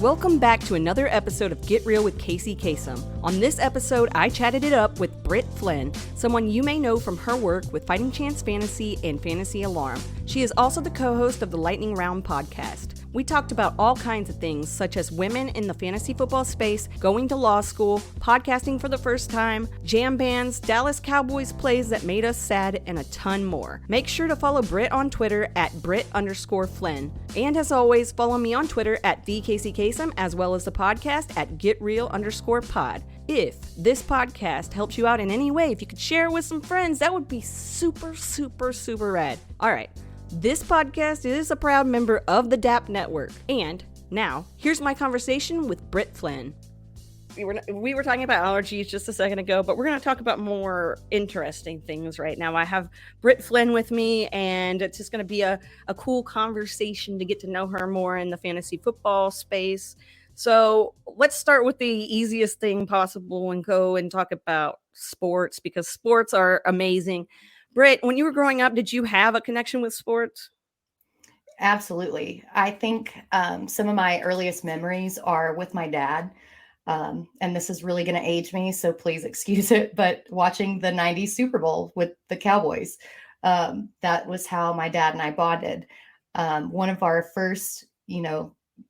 Welcome back to another episode of Get Real with Casey Kasem. On this episode, I chatted it up with Britt Flinn, someone you may know from her work with Fighting Chance Fantasy and Fantasy Alarm. She is also the co-host of the Lightning Round podcast. We talked about all kinds of things, such as women in the fantasy football space, going to law school, podcasting for the first time, jam bands, Dallas Cowboys plays that made us sad, and a ton more. Make sure to follow Britt on Twitter at Britt_Flinn. And as always, follow me on Twitter at TheCaseyKasem, as well as the podcast at GetReal_pod. If this podcast helps you out in any way, if you could share it with some friends, that would be super, super, super rad. All right. This podcast is a proud member of the DAP Network. And now, here's my conversation with Britt Flinn. We were talking about allergies just a second ago, but we're going to talk about more interesting things right now. I have Britt Flinn with me, and it's just going to be a cool conversation to get to know her more in the fantasy football space. So let's start with the easiest thing possible and go and talk about sports, because sports are amazing. Britt, when you were growing up, did you have a connection with sports? Absolutely. I think some of my earliest memories are with my dad. And this is really going to age me, so please excuse it. But watching the 90s Super Bowl with the Cowboys, that was how my dad and I bonded. One of our first,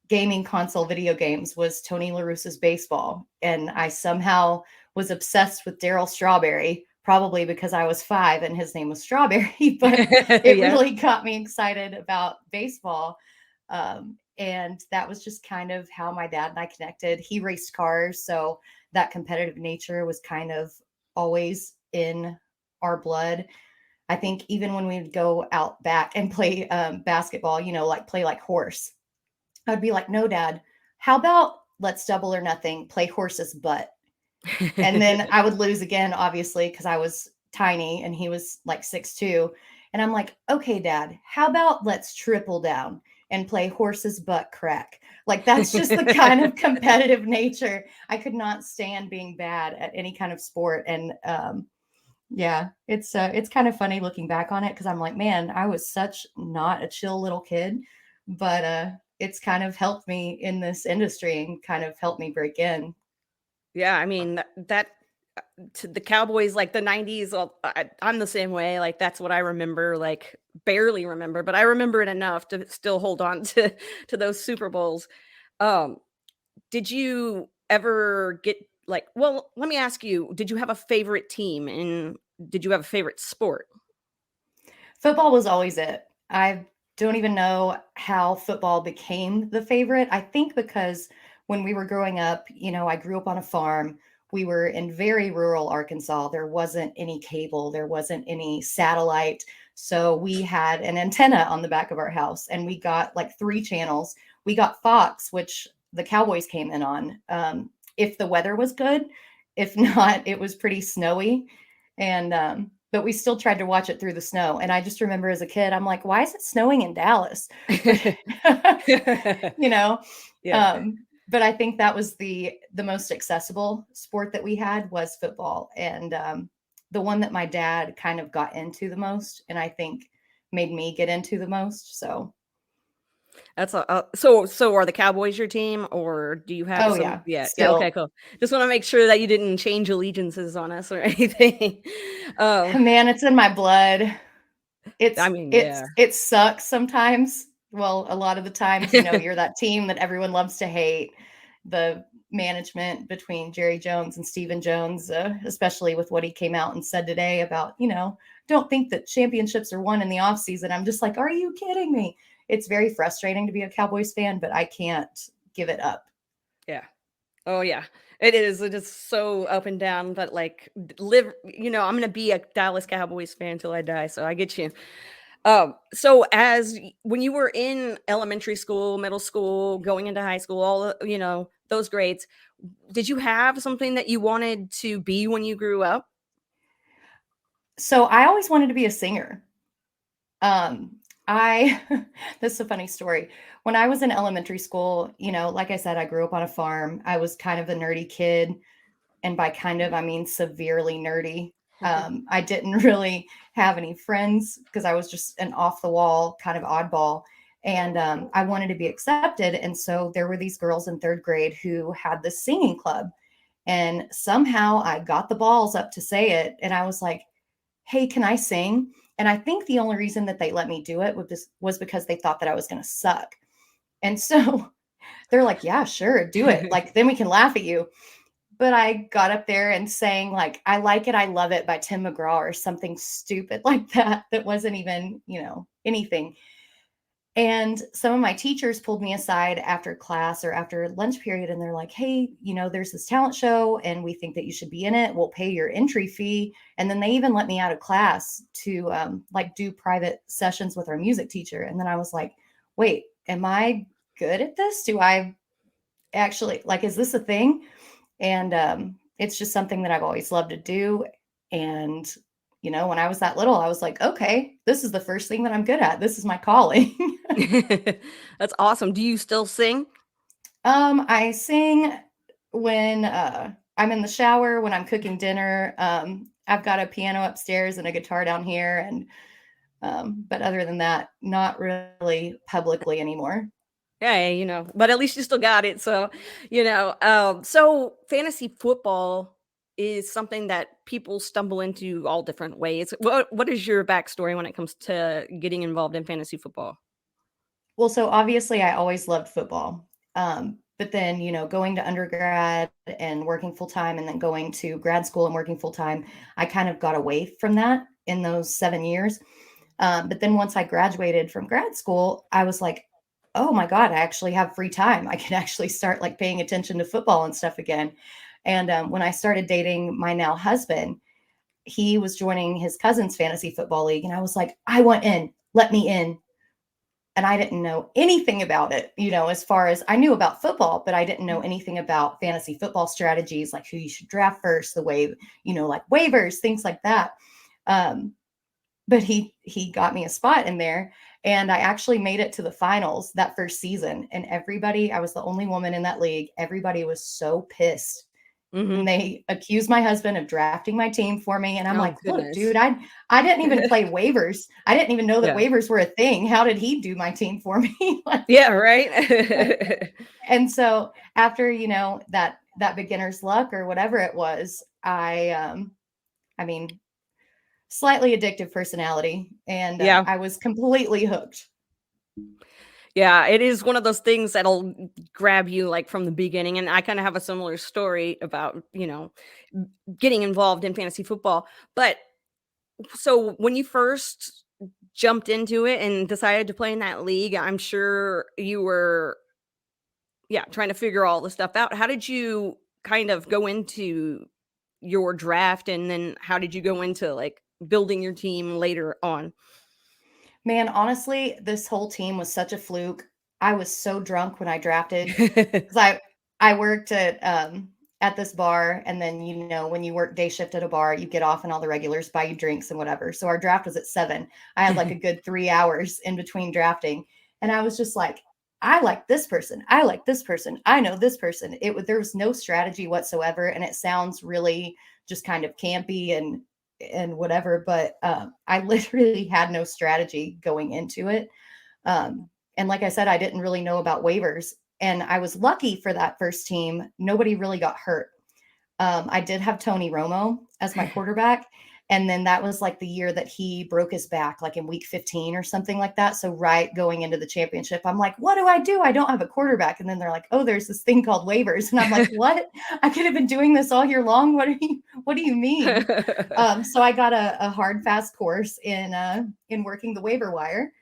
gaming console video games was Tony La Russa's baseball. And I somehow was obsessed with Darryl Strawberry, probably because I was 5 and his name was Strawberry, but it really got me excited about baseball. And that was just kind of how my dad and I connected. He raced cars, so that competitive nature was kind of always in our blood. I think even when we'd go out back and play basketball, play like horse, I'd be like, no, Dad, how about let's double or nothing, play horse's butt. And then I would lose again, obviously, because I was tiny and he was like 6'2". And I'm like, okay, Dad, how about let's triple down and play horse's butt crack? Like, that's just the kind of competitive nature. I could not stand being bad at any kind of sport. And it's kind of funny looking back on it, because I'm like, man, I was such not a chill little kid. But it's kind of helped me in this industry and kind of helped me break in. Yeah, I mean, that to the Cowboys, like the 90s, I'm the same way. Like, that's what I remember, like barely remember, but I remember it enough to still hold on to those Super Bowls. Did you ever get let me ask you, did you have a favorite team, and did you have a favorite sport? Football was always it. I don't even know how football became the favorite. I think because when we were growing up, I grew up on a farm. We were in very rural Arkansas. There wasn't any cable. There wasn't any satellite. So we had an antenna on the back of our house, and we got like 3 channels. We got Fox, which the Cowboys came in on. If the weather was good, if not, it was pretty snowy. And, but we still tried to watch it through the snow. And I just remember as a kid, I'm like, why is it snowing in Dallas? Yeah. But I think that was the most accessible sport that we had was football. And the one that my dad kind of got into the most, and I think made me get into the most. So that's so are the Cowboys your team, or do you have yeah, okay, cool. Just want to make sure that you didn't change allegiances on us or anything. Man, it's in my blood. It sucks sometimes. Well, a lot of the times, you're that team that everyone loves to hate. The management between Jerry Jones and Stephen Jones, especially with what he came out and said today about, don't think that championships are won in the offseason. I'm just like, are you kidding me? It's very frustrating to be a Cowboys fan, but I can't give it up. Yeah. Oh, yeah. It is. It is so up and down, but like I'm going to be a Dallas Cowboys fan till I die. So I get you. So when you were in elementary school, middle school, going into high school, all, those grades, did you have something that you wanted to be when you grew up? So I always wanted to be a singer. This is a funny story. When I was in elementary school, like I said, I grew up on a farm. I was kind of a nerdy kid. And by kind of, I mean severely nerdy. I didn't really have any friends because I was just an off the wall kind of oddball. And I wanted to be accepted. And so there were these girls in third grade who had this singing club. And somehow I got the balls up to say it. And I was like, hey, can I sing? And I think the only reason that they let me do it was because they thought that I was going to suck. And so they're like, yeah, sure, do it. Like, then we can laugh at you. But I got up there and sang like, I Like It, I Love It by Tim McGraw or something stupid like that, that wasn't even, anything. And some of my teachers pulled me aside after class or after lunch period, and they're like, hey, there's this talent show and we think that you should be in it. We'll pay your entry fee. And then they even let me out of class to like do private sessions with our music teacher. And then I was like, wait, am I good at this? Do I actually, like, is this a thing? And it's just something that I've always loved to do. And when I was that little, I was like, okay, this is the first thing that I'm good at. This is my calling. That's awesome. Do you still sing? I sing when I'm in the shower, when I'm cooking dinner. I've got a piano upstairs and a guitar down here, and but other than that, not really publicly anymore. Yeah, but at least you still got it. So, so fantasy football is something that people stumble into all different ways. What is your backstory when it comes to getting involved in fantasy football? Well, so obviously I always loved football. But then, going to undergrad and working full time and then going to grad school and working full time, I kind of got away from that in those 7 years. But then once I graduated from grad school, I was like, oh my God, I actually have free time. I can actually start like paying attention to football and stuff again. And when I started dating my now husband, he was joining his cousin's fantasy football league. And I was like, I want in, let me in. And I didn't know anything about it, as far as I knew about football, but I didn't know anything about fantasy football strategies, like who you should draft first, the way, like waivers, things like that. But he got me a spot in there, and I actually made it to the finals that first season. And I was the only woman in that league. Everybody was so pissed. And they accused my husband of drafting my team for me. And I'm Oh, like, look, goodness. dude, I didn't even play waivers. I didn't even know that Yeah. waivers were a thing. How did he do my team for me? Yeah, right. And so after, that beginner's luck or whatever it was, I mean, slightly addictive personality. And Yeah. I was completely hooked. Yeah, it is one of those things that'll grab you like from the beginning. And I kind of have a similar story about, getting involved in fantasy football. But so when you first jumped into it and decided to play in that league, I'm sure you were, yeah, trying to figure all the stuff out. How did you kind of go into your draft? And then how did you go into like building your team later on? Man, honestly, this whole team was such a fluke. I was so drunk when I drafted because I worked at this bar, and then when you work day shift at a bar, you get off and all the regulars buy you drinks and whatever. So our draft was at 7. I had like a good 3 hours in between drafting, and I was just like, I like this person. I like this person. I know this person. There was no strategy whatsoever, and it sounds really just kind of campy and whatever, but I literally had no strategy going into it. And like I said, I didn't really know about waivers, and I was lucky for that first team. Nobody really got hurt. I did have Tony Romo as my quarterback. And then that was like the year that he broke his back, like in week 15 or something like that. So right going into the championship, I'm like, what do I do? I don't have a quarterback. And then they're like, oh, there's this thing called waivers. And I'm like, what? I could have been doing this all year long. What do you mean? So I got a hard, fast course in working the waiver wire.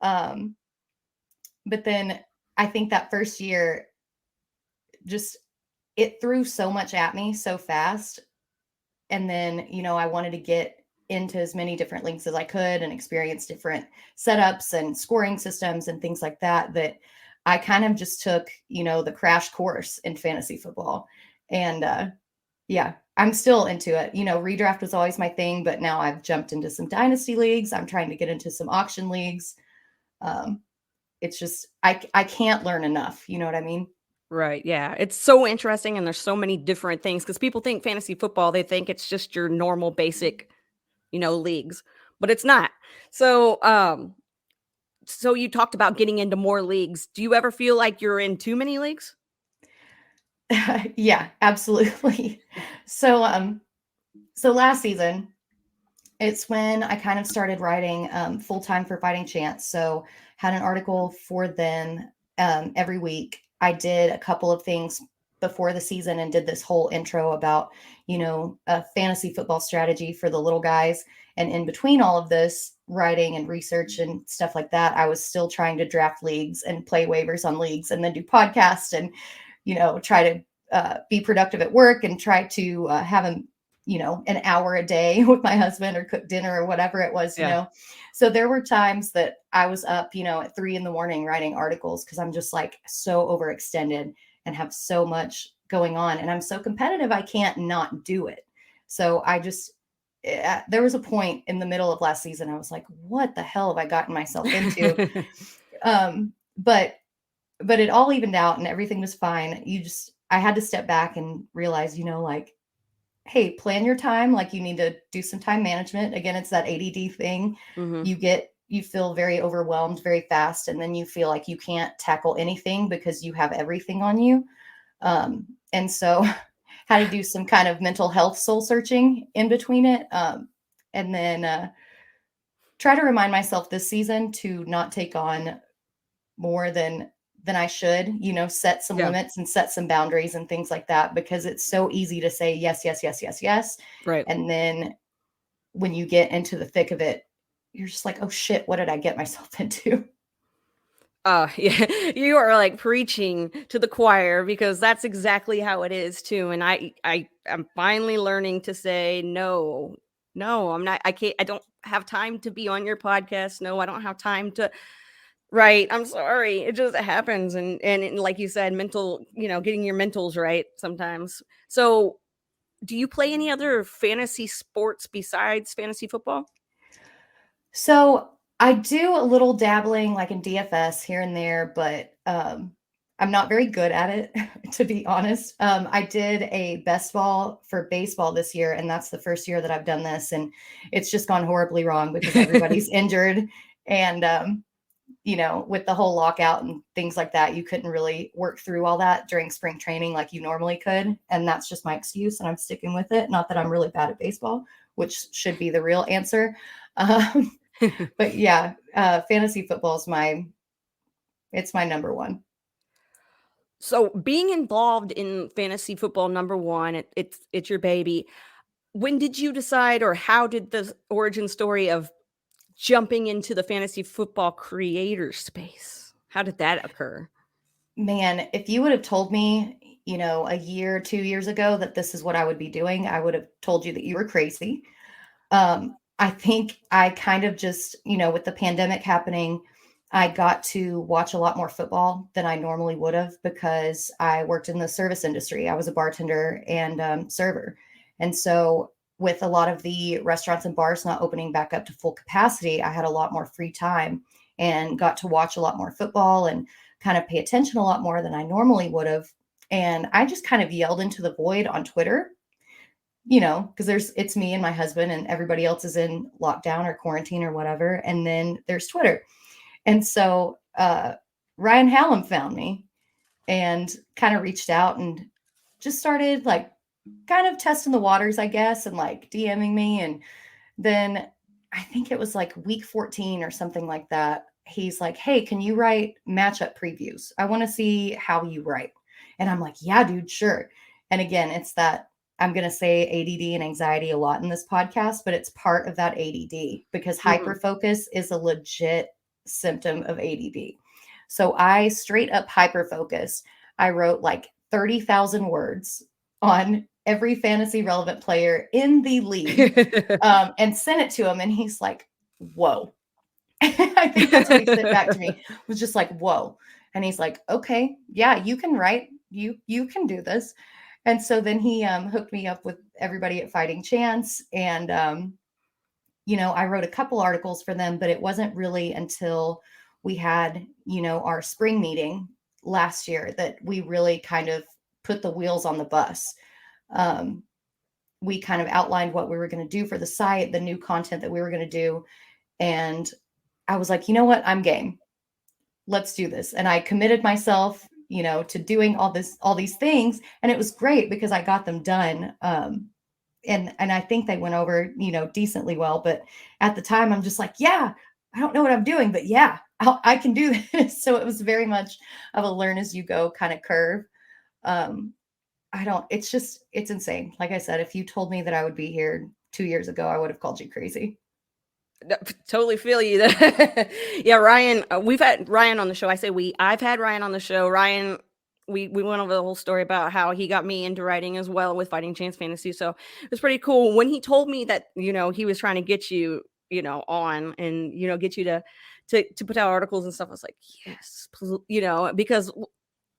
But then I think that first year, just it threw so much at me so fast. And then, I wanted to get into as many different leagues as I could and experience different setups and scoring systems and things like that, that I kind of just took, the crash course in fantasy football. And yeah, I'm still into it. Redraft was always my thing, but now I've jumped into some dynasty leagues. I'm trying to get into some auction leagues. It's just, I can't learn enough. You know what I mean? Right. Yeah. It's so interesting. And there's so many different things because people think fantasy football, they think it's just your normal basic, leagues, but it's not. So, So you talked about getting into more leagues. Do you ever feel like you're in too many leagues? Yeah, absolutely. So, so last season, it's when I kind of started writing full time for Fighting Chance. So, had an article for them every week. I did a couple of things before the season and did this whole intro about, a fantasy football strategy for the little guys. And in between all of this writing and research and stuff like that, I was still trying to draft leagues and play waivers on leagues and then do podcasts and, try to be productive at work and try to have an hour a day with my husband or cook dinner or whatever it was, Yeah. So there were times that I was up, at 3 a.m. writing articles because I'm just like so overextended and have so much going on. And I'm so competitive, I can't not do it. So there was a point in the middle of last season, I was like, what the hell have I gotten myself into? But it all evened out and everything was fine. I had to step back and realize, like, hey, plan your time. Like you need to do some time management. Again, it's that ADD thing. Mm-hmm. You feel very overwhelmed very fast. And then you feel like you can't tackle anything because you have everything on you. And so had to do some kind of mental health soul searching in between it. And then try to remind myself this season to not take on more than I should, set some Yeah. limits and set some boundaries and things like that, because it's so easy to say yes, yes, yes, yes, yes. Right. And then when you get into the thick of it, you're just like, oh shit, what did I get myself into? Yeah, you are like preaching to the choir because that's exactly how it is too. And I'm finally learning to say no, I'm not. I can't. I don't have time to be on your podcast. No, I don't have time to. Right. I'm sorry. It just happens, and like you said, getting your mentals right sometimes. So, do you play any other fantasy sports besides fantasy football? So I do a little dabbling like in DFS here and there, but I'm not very good at it, to be honest. I did a best ball for baseball this year, and that's the first year that I've done this. And it's just gone horribly wrong because everybody's injured. And, with the whole lockout and things like that, you couldn't really work through all that during spring training like you normally could. And that's just my excuse. And I'm sticking with it. Not that I'm really bad at baseball, which should be the real answer. Um, but yeah, fantasy football is it's my number one. So, being involved in fantasy football, number one, it's your baby. When did you decide, or how did the origin story of jumping into the fantasy football creator space? How did that occur? Man, if you would have told me, a year, 2 years ago that this is what I would be doing, I would have told you that you were crazy. I think I kind of just, with the pandemic happening, I got to watch a lot more football than I normally would have because I worked in the service industry. I was a bartender and server. And so, with a lot of the restaurants and bars not opening back up to full capacity, I had a lot more free time and got to watch a lot more football and kind of pay attention a lot more than I normally would have. And I just kind of yelled into the void on Twitter, because it's me and my husband and everybody else is in lockdown or quarantine or whatever. And then there's Twitter. And so Ryan Hallam found me and kind of reached out and just started like kind of testing the waters, I guess, and like DMing me. And then I think it was like week 14 or something like that. He's like, hey, can you write matchup previews? I want to see how you write. And I'm like, yeah, dude, sure. And again, it's that I'm going to say ADD and anxiety a lot in this podcast, but it's part of that ADD because Mhm. hyperfocus is a legit symptom of ADD. So I straight up hyperfocus. I wrote like 30,000 words on every fantasy relevant player in the league and sent it to him. And he's like, whoa. I think that's what he sent back to me, was just like, whoa. And he's like, okay, yeah, you can write. You can do this. And so then he hooked me up with everybody at Fighting Chance. And, I wrote a couple articles for them, but it wasn't really until we had, our spring meeting last year that we really kind of put the wheels on the bus. Um, we kind of outlined what we were going to do for the site, the new content that we were going to do. And I was like, you know what? I'm game. Let's do this. And I committed myself, to doing all these things. And it was great because I got them done. And I think they went over, decently well. But at the time, I'm just like, yeah, I don't know what I'm doing, but yeah, I can do this. So it was very much of a learn as you go kind of curve. Um, it's insane. Like I said, if you told me that I would be here 2 years ago, I would have called you crazy. Totally feel you. Yeah, Ryan. We've had Ryan on the show. I say we. I've had Ryan on the show. Ryan. We went over the whole story about how he got me into writing as well with Fighting Chance Fantasy. So it was pretty cool when he told me that he was trying to get you on and get you to put out articles and stuff. I was like, yes, because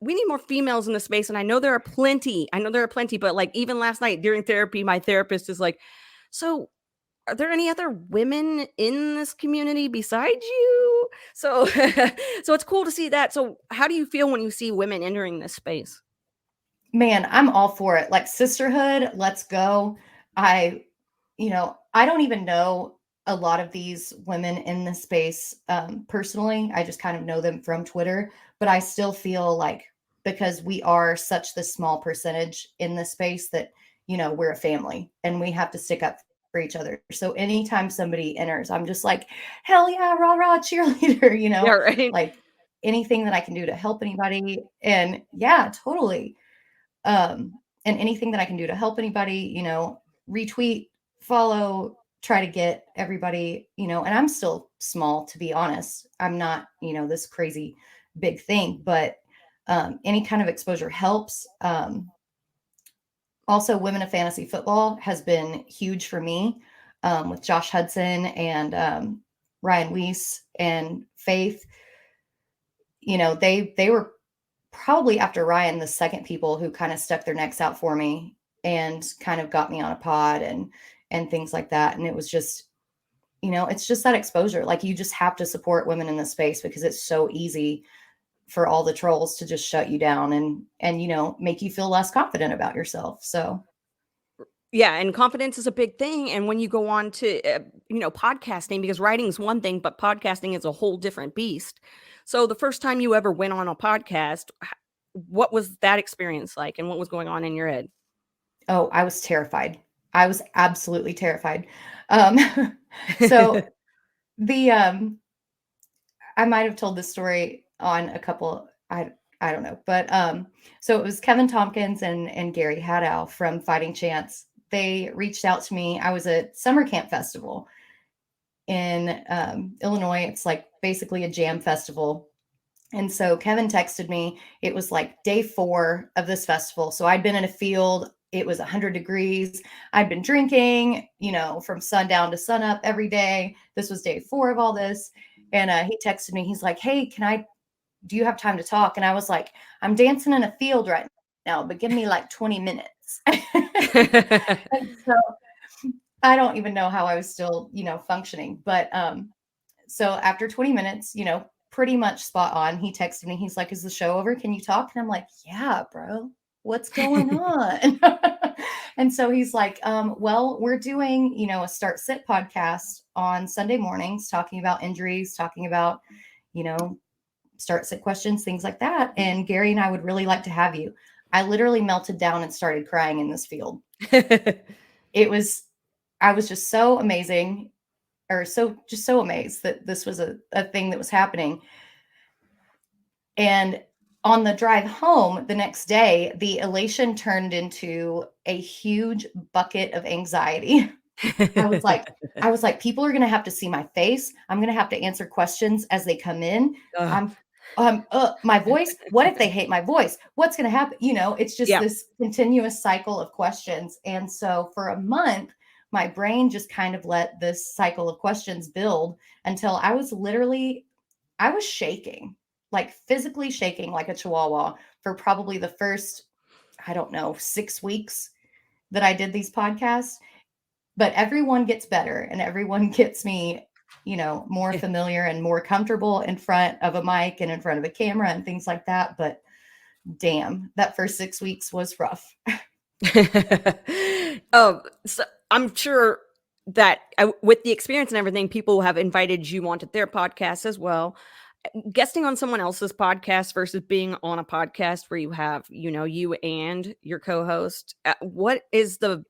we need more females in the space, and I know there are plenty. But like even last night during therapy, my therapist is like, so are there any other women in this community besides you? So so it's cool to see that. So how do you feel when you see women entering this space? Man, I'm all for it. Like sisterhood, let's go. I, I don't even know a lot of these women in this space personally. I just kind of know them from Twitter, but I still feel like because we are such the small percentage in this space that, we're a family and we have to stick up for each other. So anytime somebody enters, I'm just like, hell yeah, rah, rah, cheerleader, Yeah, right. like anything that I can do to help anybody. And yeah, totally. And anything that I can do to help anybody, retweet, follow, try to get everybody, and I'm still small, to be honest. I'm not, this crazy big thing, but any kind of exposure helps. Also, Women of Fantasy Football has been huge for me with Josh Hudson and Ryan Weiss and Faith. They were probably after Ryan, the second people who kind of stuck their necks out for me and kind of got me on a pod and things like that. And it was just, it's just that exposure. Like you just have to support women in this space because it's so easy for all the trolls to just shut you down and make you feel less confident about yourself. So Yeah, and confidence is a big thing. And when you go on to podcasting, because writing is one thing, but podcasting is a whole different beast. So the first time you ever went on a podcast, what was that experience like, and what was going on in your head? oh, I was terrified. I was absolutely terrified. Um, so the I might have told this story on a couple. I don't know, but so it was Kevin Tompkins and Gary Haddow from Fighting Chance. They reached out to me. I was at summer camp festival in Illinois. It's like basically a jam festival. And so Kevin texted me. It was like day 4 of this festival. So I'd been in a field. It was 100 degrees. I'd been drinking, from sundown to sunup every day. This was day 4 of all this. And he texted me. He's like, hey, do you have time to talk? And I was like, I'm dancing in a field right now, but give me like 20 minutes. And so I don't even know how I was still, functioning. But so after 20 minutes, pretty much spot on, he texted me. He's like, is the show over? Can you talk? And I'm like, yeah, bro, what's going on? And so he's like, well, we're doing, a Start Sit podcast on Sunday mornings, talking about injuries, talking about, start sit questions, things like that. And Gary and I would really like to have you. I literally melted down and started crying in this field. I was just so amazing, or so amazed that this was a thing that was happening. And on the drive home the next day, the elation turned into a huge bucket of anxiety. I was like, people are going to have to see my face. I'm going to have to answer questions as they come in. My voice. What if they hate my voice? What's going to happen? It's just this continuous cycle of questions. And so for a month, my brain just kind of let this cycle of questions build until I was shaking, like physically shaking like a chihuahua for probably the first, I don't know, 6 weeks that I did these podcasts. But everyone gets better and everyone gets me, more familiar and more comfortable in front of a mic and in front of a camera and things like that. But damn, that first 6 weeks was rough. So I'm sure that with the experience and everything, people have invited you onto their podcast as well. Guesting on someone else's podcast versus being on a podcast where you have, you and your co-host, what is the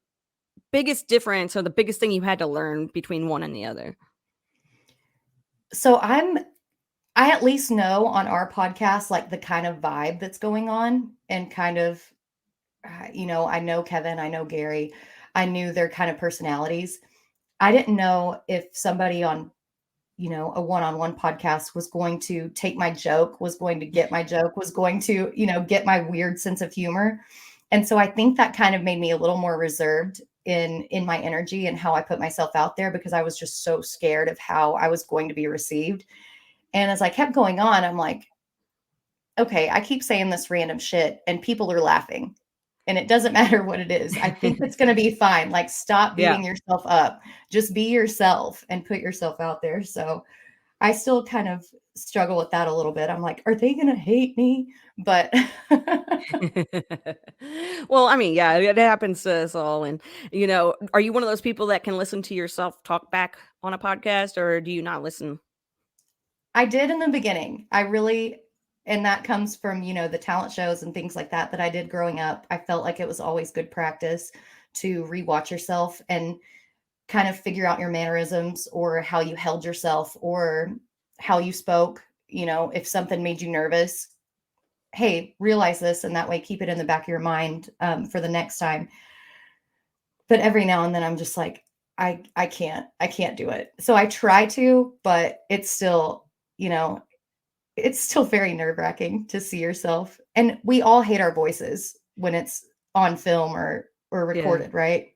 biggest difference or the biggest thing you had to learn between one and the other? So I at least know on our podcast, like the kind of vibe that's going on and kind of, I know Kevin, I know Gary, I knew their kind of personalities. I didn't know if somebody on, a one-on-one podcast was going to take my joke, was going to get my joke, was going to, get my weird sense of humor. And so I think that kind of made me a little more reserved in my energy and how I put myself out there, because I was just so scared of how I was going to be received. And as I kept going on, I'm like, okay, I keep saying this random shit and people are laughing. And it doesn't matter what it is. I think it's going to be fine. Like, stop Yeah. beating yourself up. Just be yourself and put yourself out there. So I still kind of struggle with that a little bit. I'm like, are they going to hate me? But Well, I mean, yeah, it happens to us all. And, are you one of those people that can listen to yourself talk back on a podcast, or do you not listen? I did in the beginning. I really, and that comes from, the talent shows and things like that I did growing up. I felt like it was always good practice to rewatch yourself and kind of figure out your mannerisms or how you held yourself or how you spoke. If something made you nervous, hey, realize this, and that way keep it in the back of your mind for the next time. But every now and then I'm just like, I can't do it. So I try to, but it's still, it's still very nerve-wracking to see yourself. And we all hate our voices when it's on film or Yeah. recorded, right?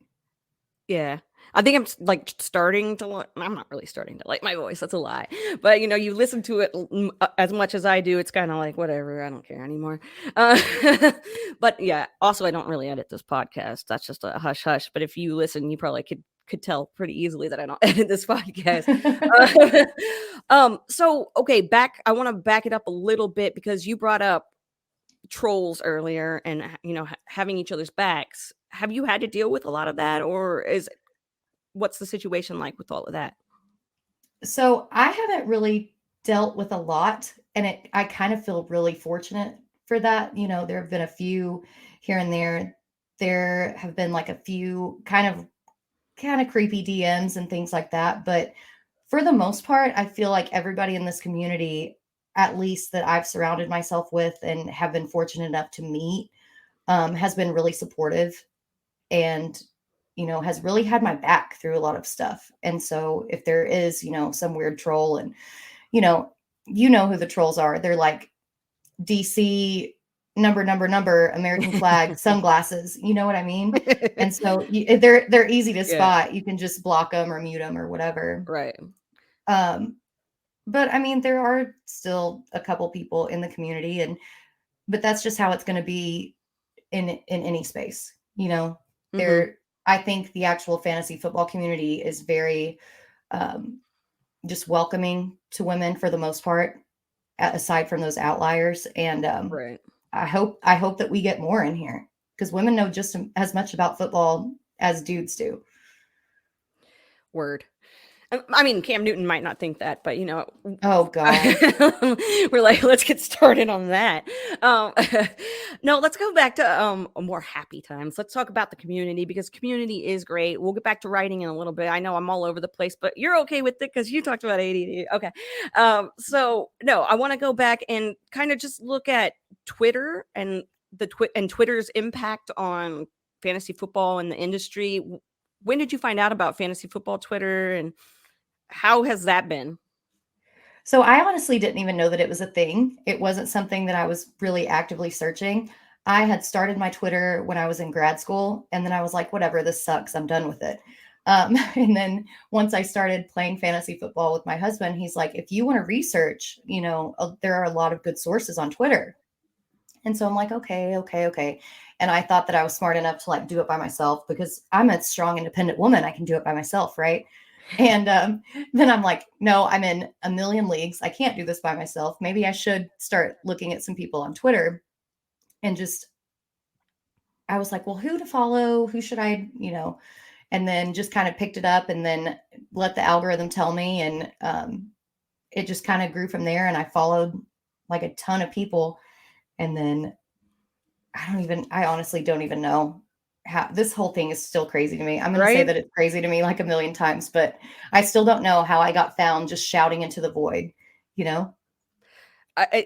Yeah. I think I'm like starting to I'm not really starting to like my voice. That's a lie. But you listen to it as much as I do. It's kind of like, whatever. I don't care anymore. Uh, but yeah, also I don't really edit this podcast. That's just a hush hush. But if you listen, you probably could tell pretty easily that I don't edit this podcast. So okay, I want to back it up a little bit because you brought up trolls earlier and having each other's backs. Have you had to deal with a lot of that, or what's the situation like with all of that? So I haven't really dealt with a lot, and I kind of feel really fortunate for that. There have been a few here and there. There have been like a few kind of creepy DMs and things like that, but for the most part, I feel like everybody in this community, at least that I've surrounded myself with and have been fortunate enough to meet, has been really supportive and has really had my back through a lot of stuff. And so if there is some weird troll, and you know who the trolls are, they're like DC number American flag sunglasses, you know what I mean? And so they're easy to Yeah, spot. You can just block them or mute them or whatever. right. um but I mean, there are still a couple people in the community, but that's just how it's going to be in any space. Hmm. There, I think the actual fantasy football community is very um, just welcoming to women for the most part, aside from those outliers. And Right. I hope that we get more in here, because women know just as much about football as dudes do. Word. I mean, Cam Newton might not think that, but Oh God. we're like, let's get started on that. Um, no, let's go back to more happy times. Let's talk about the community, because community is great. We'll get back to writing in a little bit. I know I'm all over the place, but you're okay with it because you talked about ADD. Okay. So no, I want to go back and kind of just look at Twitter and Twitter's impact on fantasy football and the industry. When did you find out about fantasy football Twitter, and how has that been? So I honestly didn't even know that it was a thing. It wasn't something that I was really actively searching. I had started my Twitter when I was in grad school, and then I was like, whatever, this sucks. I'm done with it. And then once I started playing fantasy football with my husband, he's like, if you want to research, there are a lot of good sources on Twitter. And so I'm like, okay, okay, okay. And I thought that I was smart enough to like do it by myself, because I'm a strong, independent woman. I can do it by myself, right? And then I'm like, no, I'm in a million leagues. I can't do this by myself. Maybe I should start looking at some people on Twitter. And I was like, well, who to follow? Who should I? and then just kind of picked it up and then let the algorithm tell me. And it just kind of grew from there. And I followed like a ton of people. And then I honestly don't even know how this whole thing is still crazy to me. I'm going to say Right? that it's crazy to me like a million times, but I still don't know how I got found just shouting into the void, you know?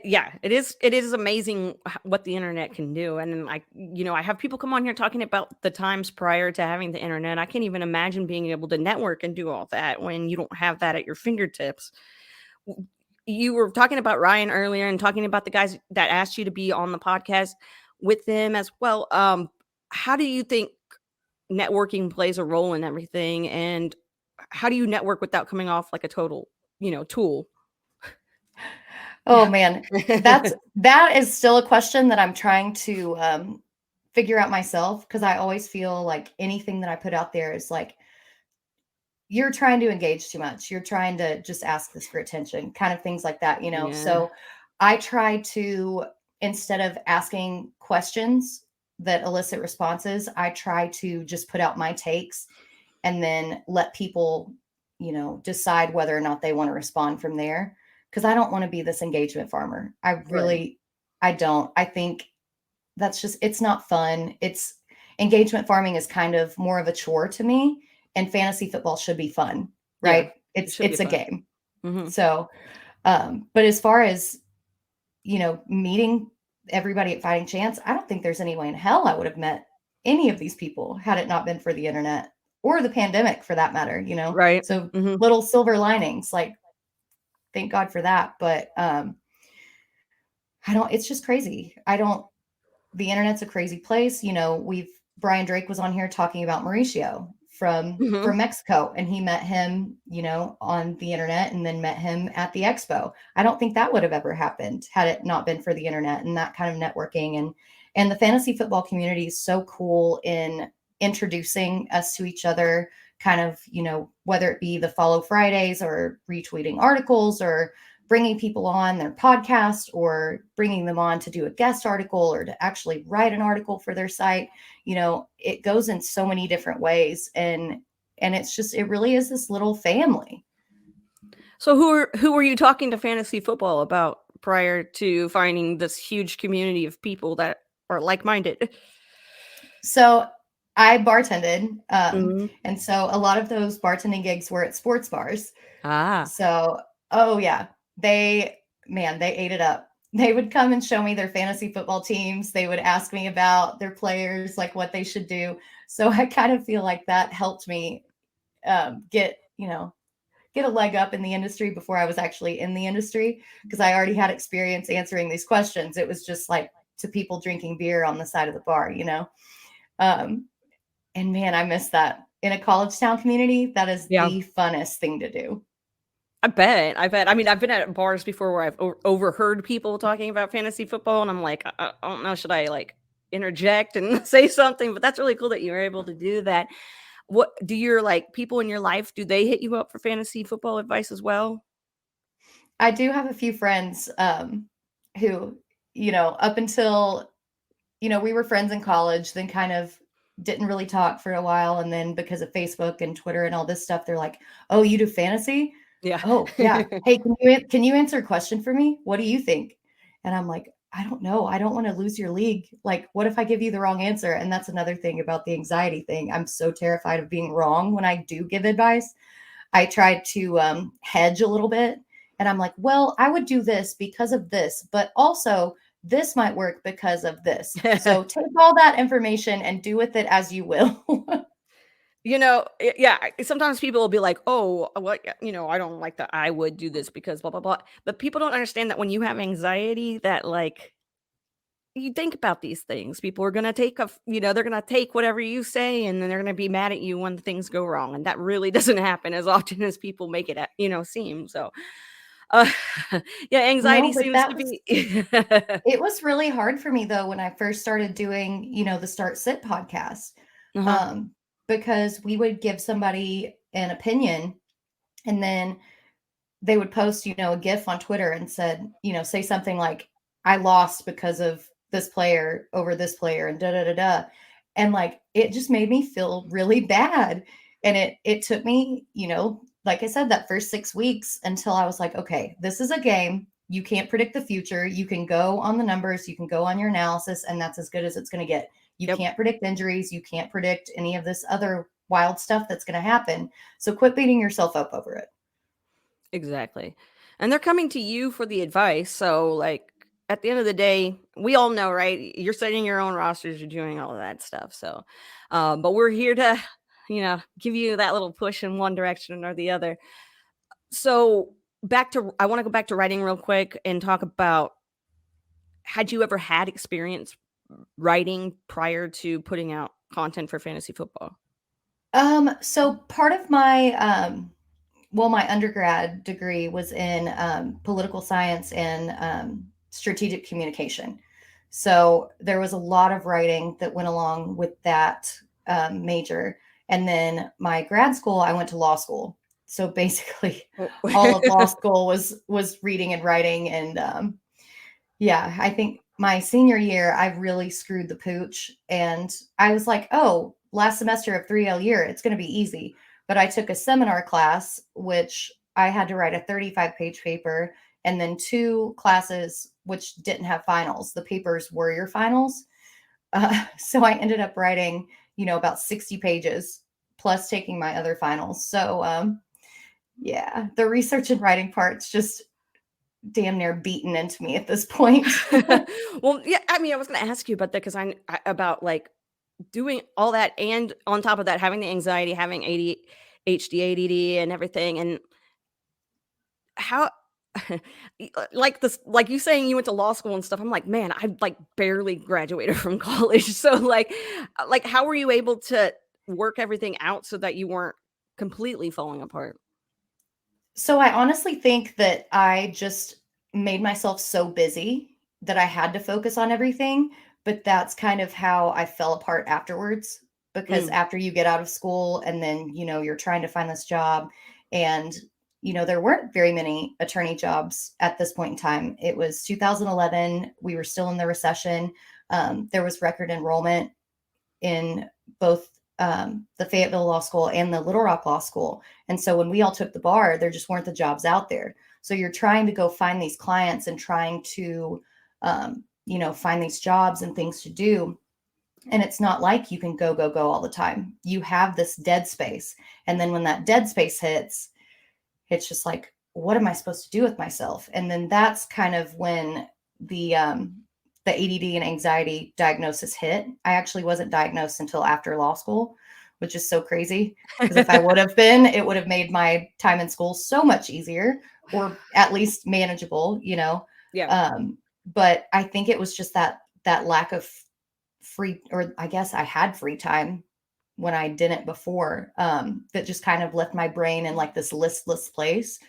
Yeah, it is. It is amazing what the internet can do, and I have people come on here talking about the times prior to having the internet. I can't even imagine being able to network and do all that when you don't have that at your fingertips. You were talking about Ryan earlier and talking about the guys that asked you to be on the podcast with them as well. How do you think networking plays a role in everything, and how do you network without coming off like a total, tool? Oh man, that is still a question that I'm trying to figure out myself, because I always feel like anything that I put out there is like, you're trying to engage too much. You're trying to just ask this for attention, kind of things like that, you know? Yeah, So I try to, instead of asking questions that elicit responses, I try to just put out my takes and then let people, decide whether or not they want to respond from there. Cause I don't want to be this engagement farmer. right. I don't. I think it's not fun. Engagement farming is kind of more of a chore to me, and fantasy football should be fun, Yeah, right? it It's should be it's a fun. game. Mhm. So, but as far as, meeting everybody at Fighting Chance, I don't think there's any way in hell I would have met any of these people had it not been for the internet or the pandemic for that matter, you know? Right. So Mhm. little silver linings, like thank God for that. But it's just crazy. The internet's a crazy place. Brian Drake was on here talking about Mauricio from Mhm. Mexico, and he met him, on the internet, and then met him at the expo. I don't think that would have ever happened had it not been for the internet and that kind of networking. And the fantasy football community is so cool in introducing us to each other, kind of, whether it be the follow Fridays or retweeting articles or bringing people on their podcast or bringing them on to do a guest article or to actually write an article for their site. It goes in so many different ways, and it really is this little family. So who were you talking to fantasy football about prior to finding this huge community of people that are like-minded? So I bartended, Mhm. and so a lot of those bartending gigs were at sports bars. Ah. So, oh yeah, they ate it up. They would come and show me their fantasy football teams. They would ask me about their players, like what they should do. So I kind of feel like that helped me get a leg up in the industry before I was actually in the industry, because I already had experience answering these questions. It was just like to people drinking beer on the side of the bar. Um, and man, I miss that. In a college town community, that is Yeah. the funnest thing to do. I bet. I mean, I've been at bars before where I've overheard people talking about fantasy football, and I'm like, I don't know, should I like interject and say something? But that's really cool that you were able to do that. What do your like people in your life? Do they hit you up for fantasy football advice as well? I do have a few friends who, up until, we were friends in college, then kind of didn't really talk for a while. And then because of Facebook and Twitter and all this stuff, they're like, oh, you do fantasy? Yeah. Oh, yeah. Hey, can you answer a question for me? What do you think? And I'm like, I don't know. I don't want to lose your league. Like, what if I give you the wrong answer? And that's another thing about the anxiety thing. I'm so terrified of being wrong when I do give advice. I tried to hedge a little bit. And I'm like, well, I would do this because of this, but also this might work because of this. So take all that information and do with it as you will. Yeah, sometimes people will be like, "Oh, what I don't like that I would do this because blah blah blah." But people don't understand that when you have anxiety that like you think about these things. People are going to they're going to take whatever you say and then they're going to be mad at you when things go wrong. And that really doesn't happen as often as people make it, seem. So, uh, yeah, No, anxiety but seems to be. it was really hard for me though when I first started doing, the Start Sit podcast. Uh-huh. Um, because we would give somebody an opinion, and then they would post, a GIF on Twitter and said, say something like, I lost because of this player over this player and da da da da. And like, it just made me feel really bad. And it took me, like I said, that first 6 weeks until I was like, okay, this is a game. You can't predict the future. You can go on the numbers, you can go on your analysis, and that's as good as it's going to get. You Yep. can't predict injuries. You can't predict any of this other wild stuff that's going to happen. So quit beating yourself up over it. Exactly. And they're coming to you for the advice. So, like, at the end of the day, we all know, right? You're setting your own rosters, you're doing all of that stuff. So, but we're here to, give you that little push in one direction or the other. So, I want to go back to writing real quick and talk about, had you ever had experience writing prior to putting out content for fantasy football? So part of my undergrad degree was in political science and strategic communication. So there was a lot of writing that went along with that major. And then my grad school, I went to law school. So basically, all of law school was reading and writing. And yeah, I think my senior year, I really screwed the pooch. And I was like, oh, last semester of 3L year, it's going to be easy. But I took a seminar class, which I had to write a 35-page paper, and then 2 classes, which didn't have finals. The papers were your finals. So I ended up writing, about 60 pages plus taking my other finals. So yeah, the research and writing part's just damn near beaten into me at this point. Well, yeah, I mean, I was going to ask you about that because about like doing all that, and on top of that, having the anxiety, having ADHD, ADD, and everything, and how, like this, like you saying you went to law school and stuff. I'm like, man, I like barely graduated from college, so like, how were you able to work everything out so that you weren't completely falling apart? So I honestly think that I just made myself so busy that I had to focus on everything, but that's kind of how I fell apart afterwards, because Mm, after you get out of school and then, you're trying to find this job, and there weren't very many attorney jobs at this point in time. It was 2011, we were still in the recession. There was record enrollment in both the Fayetteville Law School and the Little Rock Law School. And so when we all took the bar, there just weren't the jobs out there. So you're trying to go find these clients and trying to, find these jobs and things to do. And it's not like you can go, go, go all the time. You have this dead space. And then when that dead space hits, it's just like, what am I supposed to do with myself? And then that's kind of when the ADD and anxiety diagnosis hit. I actually wasn't diagnosed until after law school, which is so crazy, because if I would have been, it would have made my time in school so much easier, or at least manageable. yeah. But I think it was just that lack of free, or I guess I had free time when I didn't before, that just kind of left my brain in like this listless place.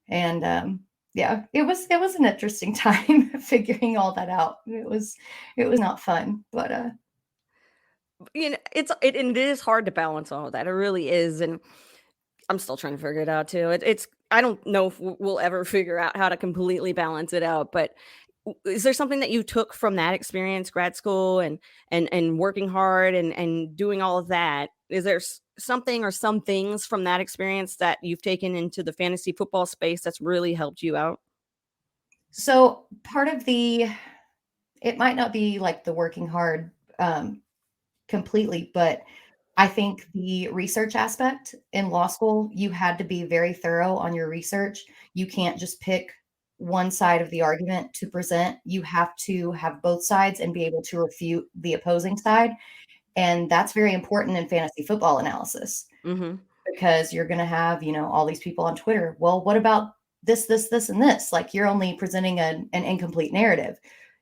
And yeah, it was an interesting time figuring all that out. It was not fun, but And it is hard to balance all of that. It really is, and I'm still trying to figure it out too. It's I don't know if we'll ever figure out how to completely balance it out. But is there something that you took from that experience, grad school, and working hard and doing all of that? Is there something or some things from that experience that you've taken into the fantasy football space that's really helped you out? so part of it might not be like the working hard completely, but I think the research aspect in law school, you had to be very thorough on your research. You can't just pick one side of the argument to present. You have to have both sides and be able to refute the opposing side. And that's very important in fantasy football analysis, Hmm. because you're going to have, all these people on Twitter. Well, what about this, and this? Like, you're only presenting an incomplete narrative.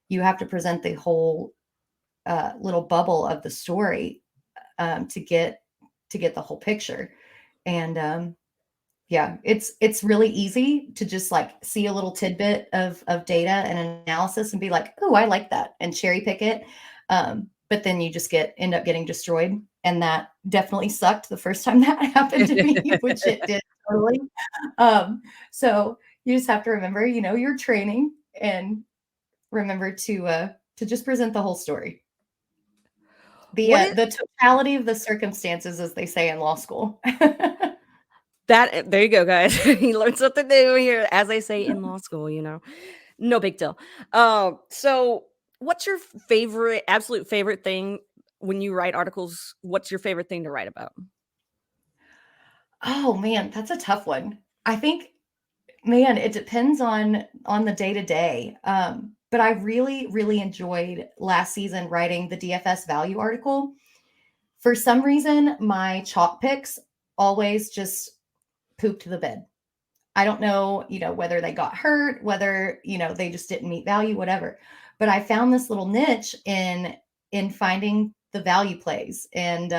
You have to present the whole little bubble of the story, to get the whole picture. And yeah, it's really easy to just like see a little tidbit of data and analysis and be like, oh, I like that, and cherry pick it. But then you just end up getting destroyed. And that definitely sucked the first time that happened to me, which it did totally. Um, so you just have to remember, your training, and remember to just present the whole story. What is The totality of the circumstances, as they say in law school. that? There you go, guys. You learned something new here, as they say in law school, No big deal. So what's your absolute favorite thing when you write articles? What's your favorite thing to write about? Oh man, that's a tough one. I think, man, it depends on the day to day. But I really, really enjoyed last season writing the DFS value article. For some reason, my chalk picks always just pooped the bed. I don't know, whether they got hurt, whether, they just didn't meet value, whatever. But I found this little niche in finding the value plays. And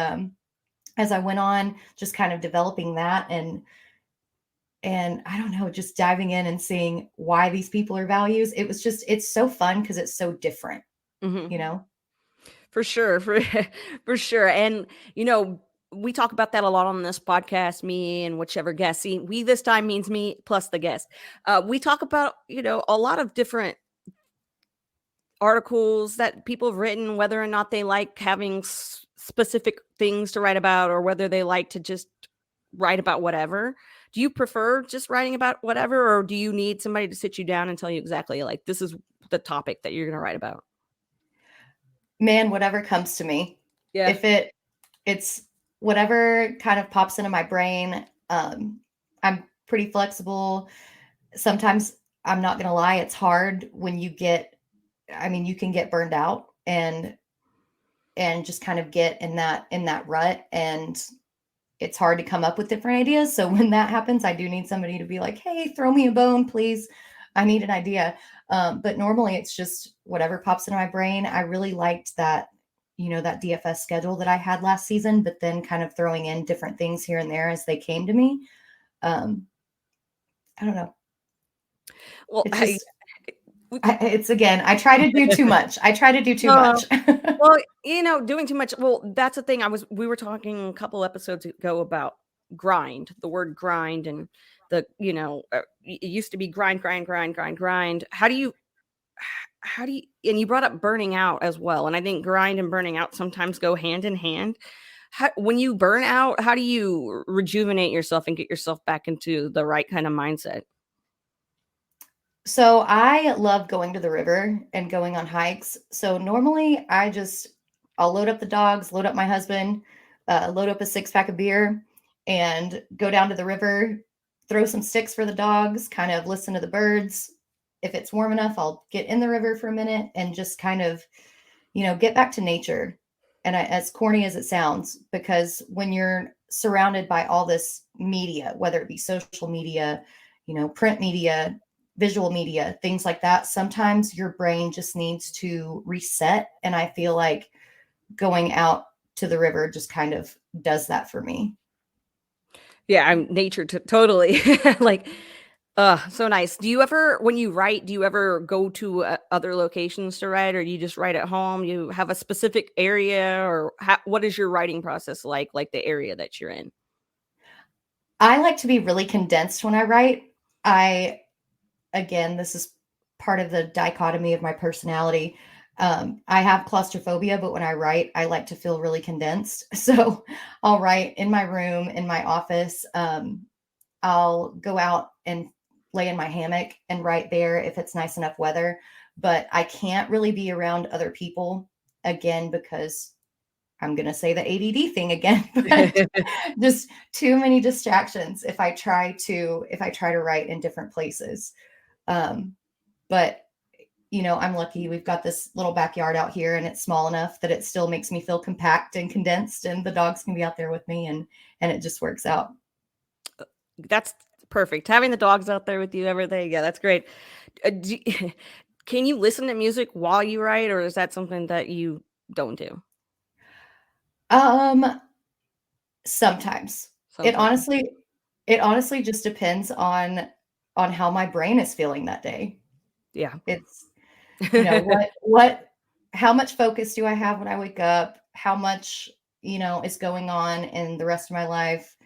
as I went on, just kind of developing that and I don't know, just diving in and seeing why these people are values. It's so fun because it's so different, Mhm. you know? For sure, for sure, and, we talk about that a lot on this podcast, me and whichever guest. See, we this time means me plus the guest. We talk about, a lot of different articles that people have written, whether or not they like having specific things to write about or whether they like to just write about whatever. Do you prefer just writing about whatever, or do you need somebody to sit you down and tell you exactly like this is the topic that you're going to write about? Man, whatever comes to me. Yeah. If it's whatever kind of pops into my brain. I'm pretty flexible. Sometimes I'm not gonna lie, it's hard when you can get burned out and just kind of get in that rut, and it's hard to come up with different ideas. So when that happens, I do need somebody to be like, hey, throw me a bone, please. I need an idea. But normally it's just whatever pops into my brain. I really liked that DFS schedule that I had last season, but then kind of throwing in different things here and there as they came to me. Um, I don't know. Well, It's I, just, it's again, I try to do too much. I try to do too uh, much. well, doing too much. Well, that's the thing. We were talking a couple episodes ago about grind, the word grind, and it used to be grind, grind, grind, grind, grind. How do you, and you brought up burning out as well. And I think grind and burning out sometimes go hand in hand. When you burn out, how do you rejuvenate yourself and get yourself back into the right kind of mindset? So I love going to the river and going on hikes. So normally I'll load up the dogs, load up my husband, load up a 6 pack of beer and go down to the river, throw some sticks for the dogs, kind of listen to the birds. If it's warm enough, I'll get in the river for a minute and just kind of, get back to nature. And as corny as it sounds, because when you're surrounded by all this media, whether it be social media, print media, visual media, things like that, sometimes your brain just needs to reset. And I feel like going out to the river just kind of does that for me. Yeah, I'm nature totally. Like, so nice. When you write, do you ever go to other locations to write, or do you just write at home? You have a specific area, or what is your writing process like the area that you're in? I like to be really condensed when I write. I, again, this is part of the dichotomy of my personality. I have claustrophobia, but when I write, I like to feel really condensed. So I'll write in my room, in my office. I'll go out and lay in my hammock and write there if it's nice enough weather. But I can't really be around other people again because I'm going to say the ADD thing again, but just too many distractions if I try to write in different places. But I'm lucky we've got this little backyard out here and it's small enough that it still makes me feel compact and condensed and the dogs can be out there with me and it just works out. That's perfect. Having the dogs out there with you, everything. Yeah, that's great. Do, can you listen to music while you write, or is that something that you don't do Um, Sometimes. It sometimes? honestly it honestly just depends on how my brain is feeling that day. Yeah. It's what how much focus do I have when I wake up? How much, is going on in the rest of my life?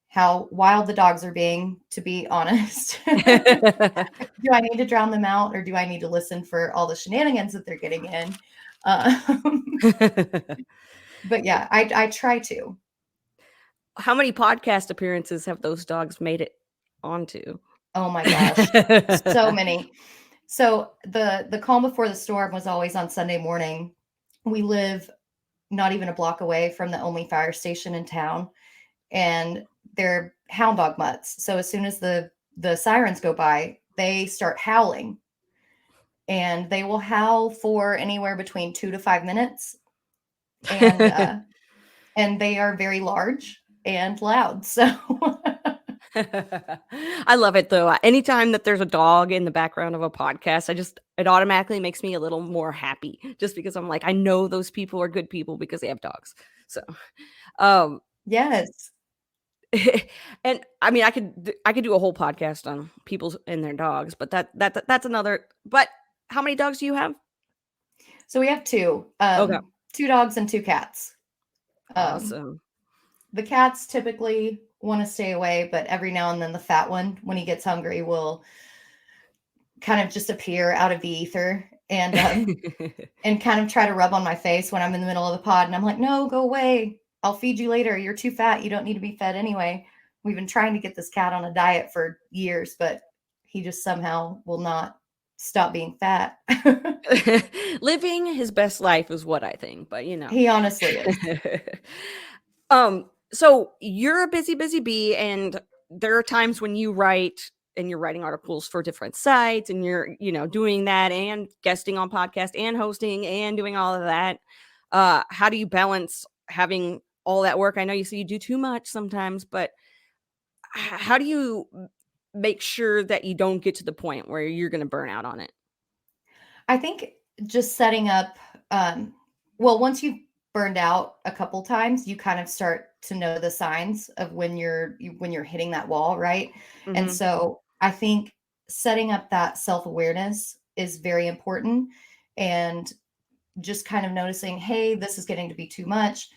How wild the dogs are being, to be honest. Do I need to drown them out or do I need to listen for all the shenanigans that they're getting in? Um, but yeah, I try to. How many podcast appearances have those dogs made it onto? Oh my gosh, so many. So the calm before the storm was always on Sunday morning. We live not even a block away from the only fire station in town, and they're hound dog mutts. So as soon as the sirens go by, they start howling, and they will howl for anywhere between 2 to 5 minutes, and they are very large and loud. So I love it though. Anytime that there's a dog in the background of a podcast, it automatically makes me a little more happy just because I'm like, I know those people are good people because they have dogs. So, um, yes. and I mean, I could do a whole podcast on people and their dogs, but that's another. But how many dogs do you have? So we have two, Okay, 2 dogs and 2 cats. awesome. The cats typically want to stay away, but every now and then the fat one, when he gets hungry, will kind of just appear out of the ether and kind of try to rub on my face when I'm in the middle of the pod. And I'm like, no, go away. I'll feed you later. You're too fat. You don't need to be fed anyway. We've been trying to get this cat on a diet for years, but he just somehow will not stop being fat. Living his best life is what I think, but He honestly is. So you're a busy bee, and there are times when you write and you're writing articles for different sites, and you're, doing that and guesting on podcasts and hosting and doing all of that. How do you balance having all that work? I know you say you do too much sometimes, but how do you make sure that you don't get to the point where you're going to burn out on it? I think just setting up, well, once you've burned out a couple times, you kind of start to know the signs of when you're hitting that wall, right? And Mhm. so I think setting up that self-awareness is very important, and just kind of noticing, hey, this is getting to be too much.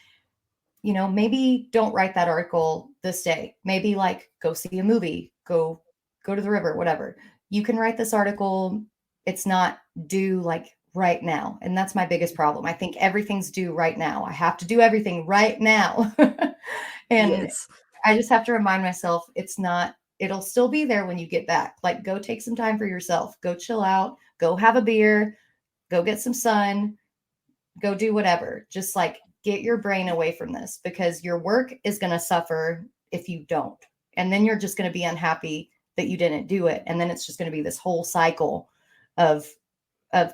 Maybe don't write that article this day. Maybe like go see a movie, go to the river, whatever. You can write this article. It's not due like right now. And that's my biggest problem. I think everything's due right now. I have to do everything right now. And Yes. I just have to remind myself it's not, it'll still be there when you get back. Like go take some time for yourself, go chill out, go have a beer, go get some sun, go do whatever. Just like get your brain away from this, because your work is going to suffer if you don't. And then you're just going to be unhappy that you didn't do it. And then it's just going to be this whole cycle of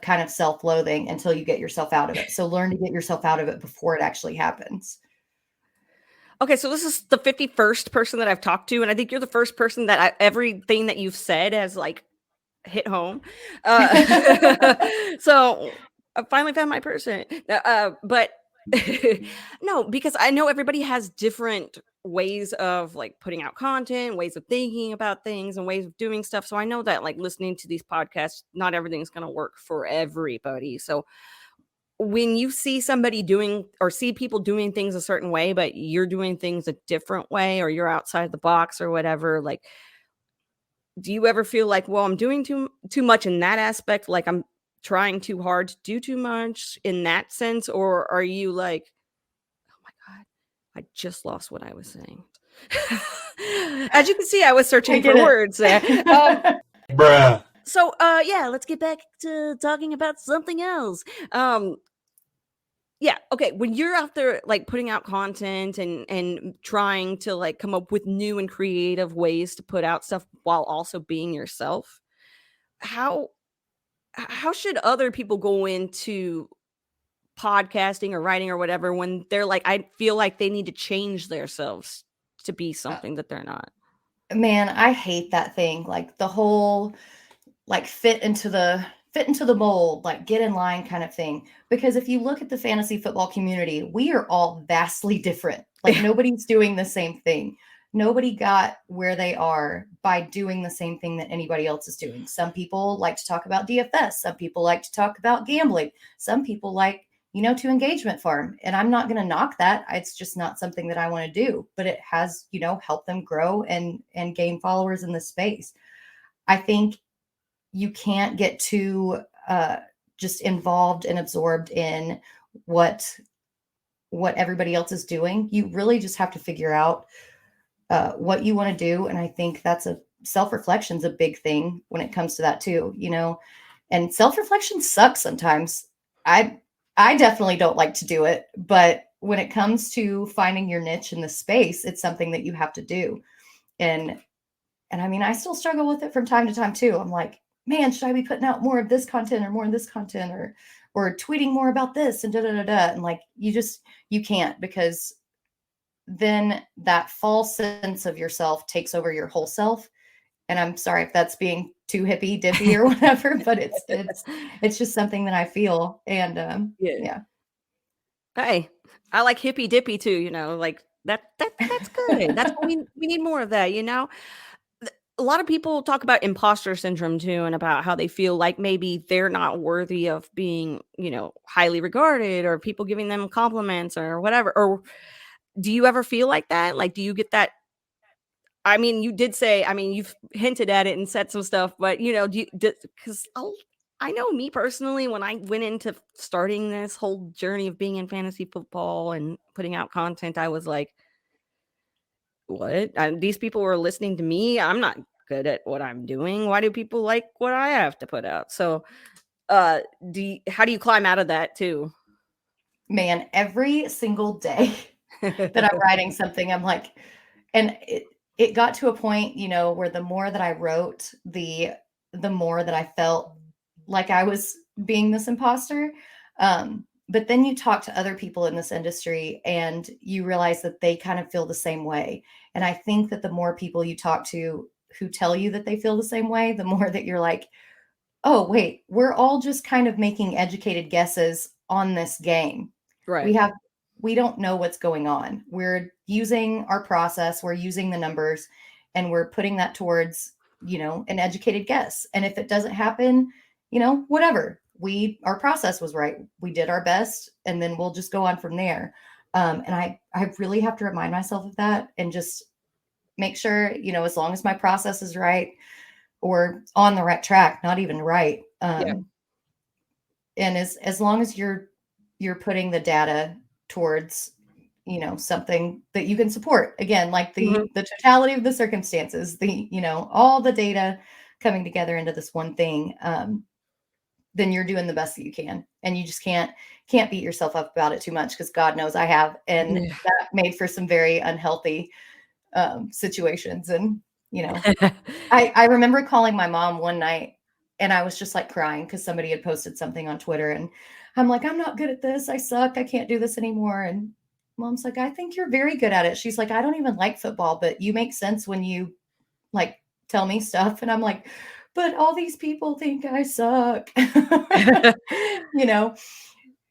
kind of self-loathing until you get yourself out of it. So learn to get yourself out of it before it actually happens. Okay, so this is the 51st person that I've talked to, and I think you're the first person that everything that you've said has like hit home. So I finally found my person. But no, because I know everybody has different ways of like putting out content, ways of thinking about things, and ways of doing stuff. So I know that like listening to these podcasts, not everything's going to work for everybody. So when you see somebody doing or see people doing things a certain way, but you're doing things a different way, or you're outside the box or whatever, like, do you ever feel like, well, I'm doing too much in that aspect, like I'm trying too hard to do too much in that sense? Or are you like, oh my God, I just lost what I was saying. As you can see, I was I searching get for it. words there. Bruh. So yeah, let's get back to talking about something else. Yeah, okay, when you're out there, like, putting out content and trying to, like, come up with new and creative ways to put out stuff while also being yourself, how how should other people go into podcasting or writing or whatever when they're like, I feel like they need to change themselves to be Uh, something that they're not? Man, I hate that thing. Like the whole like fit into the mold, like get in line kind of thing. Because if you look at the fantasy football community, we are all vastly different. Like nobody's doing the same thing. Nobody got where they are by doing the same thing that anybody else is doing. Some people like to talk about DFS. Some people like to talk about gambling. Some people like, to engagement farm. And I'm not going to knock that. It's just not something that I want to do, but it has, helped them grow and gain followers in this space. I think you can't get too just involved and absorbed in what everybody else is doing. You really just have to figure out what you want to do. And I think that's a self-reflection is a big thing when it comes to that too, and self-reflection sucks sometimes. I definitely don't like to do it, but when it comes to finding your niche in the space, it's something that you have to do. And I mean, I still struggle with it from time to time too. I'm like, man, should I be putting out more of this content or more of this content or tweeting more about this and da da da da. And like, you can't, because then that false sense of yourself takes over your whole self. And I'm sorry if that's being too hippy dippy or whatever, but it's just something that I feel. And yeah. Hey, I like hippy dippy too, like that's good. That's what we need more of that, A lot of people talk about imposter syndrome too, and about how they feel like maybe they're not worthy of being, highly regarded, or people giving them compliments or whatever. Or do you ever feel like that? Like, do you get that? I mean, you did say, you've hinted at it and said some stuff, but do you, because I know me personally, when I went into starting this whole journey of being in fantasy football and putting out content, I was like, what? These people were listening to me. I'm not good at what I'm doing. Why do people like what I have to put out? So, how do you climb out of that too? Man, every single day that I'm writing something, I'm like, and it got to a point, where the more that I wrote, the more that I felt like I was being this imposter. But then you talk to other people in this industry and you realize that they kind of feel the same way. And I think that the more people you talk to who tell you that they feel the same way, the more that you're like, oh, wait, we're all just kind of making educated guesses on this game. Right. We don't know what's going on. We're using our process, we're using the numbers, and we're putting that towards, an educated guess. And if it doesn't happen, whatever. Our process was right. We did our best, and then we'll just go on from there. And I really have to remind myself of that and just make sure, as long as my process is right or on the right track, not even right. Yeah. And as long as you're putting the data towards, something that you can support, again, like the totality of the circumstances, all the data coming together into this one thing, then you're doing the best that you can. And you just can't beat yourself up about it too much, because God knows I have. And that made for some very unhealthy situations. And, I remember calling my mom one night and I was just like crying because somebody had posted something on Twitter. And I'm like, I'm not good at this. I suck. I can't do this anymore. And Mom's like, I think you're very good at it. She's like, I don't even like football, but you make sense when you like tell me stuff. And I'm like, but all these people think I suck.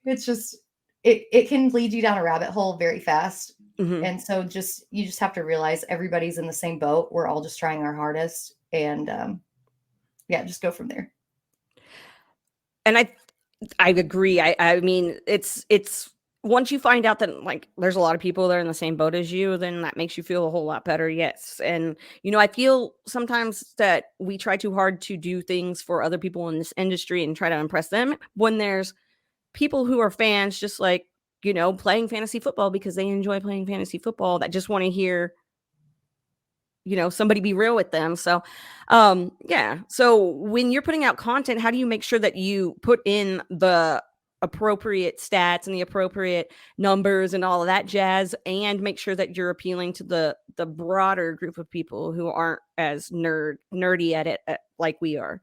It's just, it can lead you down a rabbit hole very fast. And so you just have to realize everybody's in the same boat. We're all just trying our hardest, and just go from there. And I agree. I mean, it's once you find out that like there's a lot of people that are in the same boat as you, then that makes you feel a whole lot better. Yes. And I feel sometimes that we try too hard to do things for other people in this industry and try to impress them, when there's people who are fans just like, playing fantasy football because they enjoy playing fantasy football, that just want to hear somebody be real with them. So so when you're putting out content, how do you make sure that you put in the appropriate stats and the appropriate numbers and all of that jazz, and make sure that you're appealing to the broader group of people who aren't as nerdy at it like we are?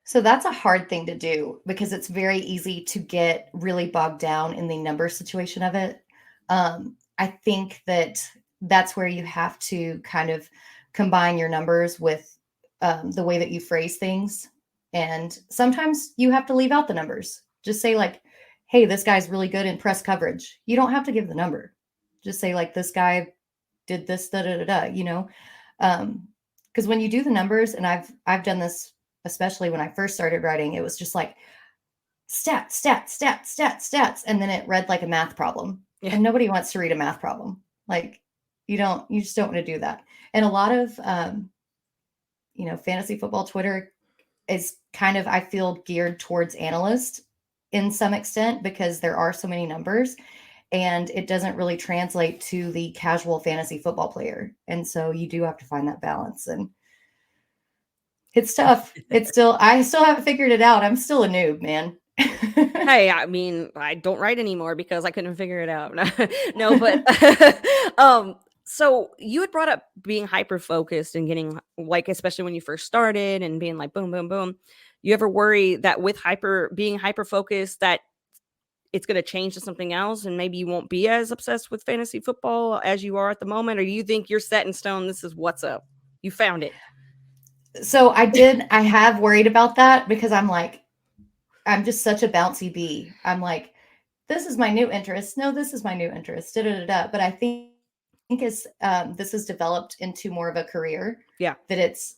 So that's a hard thing to do, because it's very easy to get really bogged down in the number situation of it. I think that's where you have to kind of combine your numbers with the way that you phrase things. And sometimes you have to leave out the numbers. Just say like, hey, this guy's really good in press coverage. You don't have to give the number. Just say like, this guy did this, da da da da, because when you do the numbers, and I've done this, especially when I first started writing, it was just like stats, stats, stats, stats, stats. And then it read like a math problem. Yeah. And nobody wants to read a math problem. Like you just don't want to do that. And a lot of, fantasy football Twitter is kind of, I feel, geared towards analyst in some extent because there are so many numbers and it doesn't really translate to the casual fantasy football player. And so you do have to find that balance, and it's tough. I still haven't figured it out. I'm still a noob, man. Hey, I mean, I don't write anymore because I couldn't figure it out. No, but so you had brought up being hyper focused and getting like, especially when you first started and being like boom, boom, boom. You ever worry that with being hyper focused that it's going to change to something else and maybe you won't be as obsessed with fantasy football as you are at the moment? Or do you think you're set in stone? This is what's up. You found it. So I have worried about that because I'm just such a bouncy bee. I'm like, this is my new interest. No, this is my new interest. Da, da, da, da. But I think as this has developed into more of a career, Yeah. that it's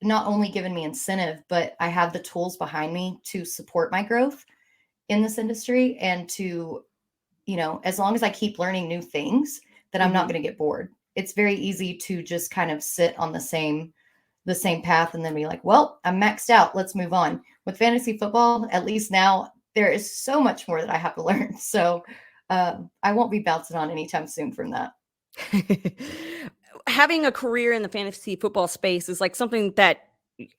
not only given me incentive, but I have the tools behind me to support my growth in this industry and to, as long as I keep learning new things, that I'm not going to get bored. It's very easy to just kind of sit on the same path and then be like, well, I'm maxed out. Let's move on. With fantasy football, at least now, there is so much more that I have to learn. So I won't be bouncing on anytime soon from that. Having a career in the fantasy football space is like something that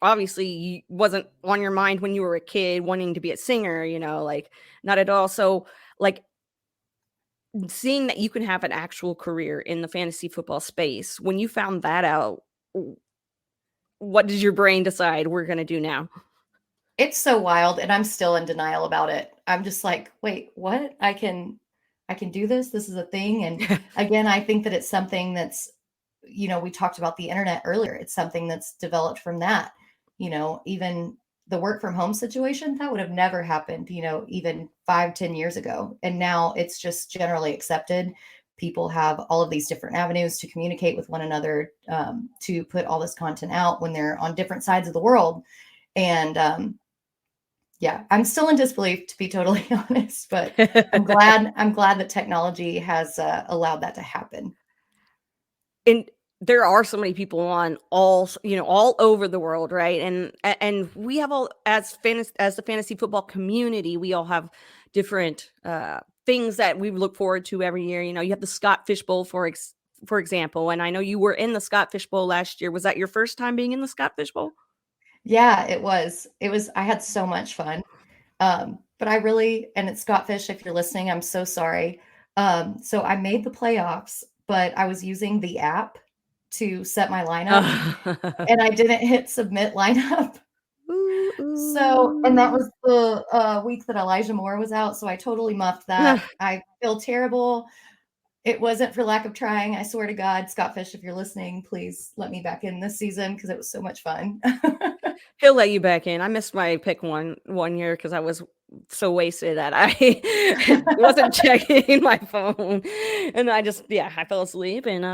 obviously wasn't on your mind when you were a kid wanting to be a singer, like not at all. So like seeing that you can have an actual career in the fantasy football space, when you found that out, what did your brain decide we're going to do now? It's so wild, and I'm still in denial about it. I'm just like, wait, what? I can do this. This is a thing. And again, I think that it's something that's, we talked about the internet earlier. It's something that's developed from that. Even the work from home situation, that would have never happened, even 5-10 years ago. And now it's just generally accepted. People have all of these different avenues to communicate with one another, to put all this content out when they're on different sides of the world. And yeah, I'm still in disbelief, to be totally honest, but I'm glad that technology has allowed that to happen. And there are so many people on all over the world, right? And we have all, as the fantasy football community, we all have different things that we look forward to every year. You have the Scott Fish Bowl, for example, and I know you were in the Scott Fish Bowl last year. Was that your first time being in the Scott Fish Bowl? Yeah, it was. I had so much fun. But I really, and it's Scott Fish, if you're listening, I'm so sorry. So I made the playoffs, but I was using the app to set my lineup and I didn't hit submit lineup. So, and that was the week that Elijah Moore was out. So I totally muffed that. I feel terrible. It wasn't for lack of trying. I swear to God, Scott Fish, if you're listening, please let me back in this season because it was so much fun. He'll let you back in. I missed my pick one year because I was so wasted that I wasn't checking my phone, and I fell asleep, and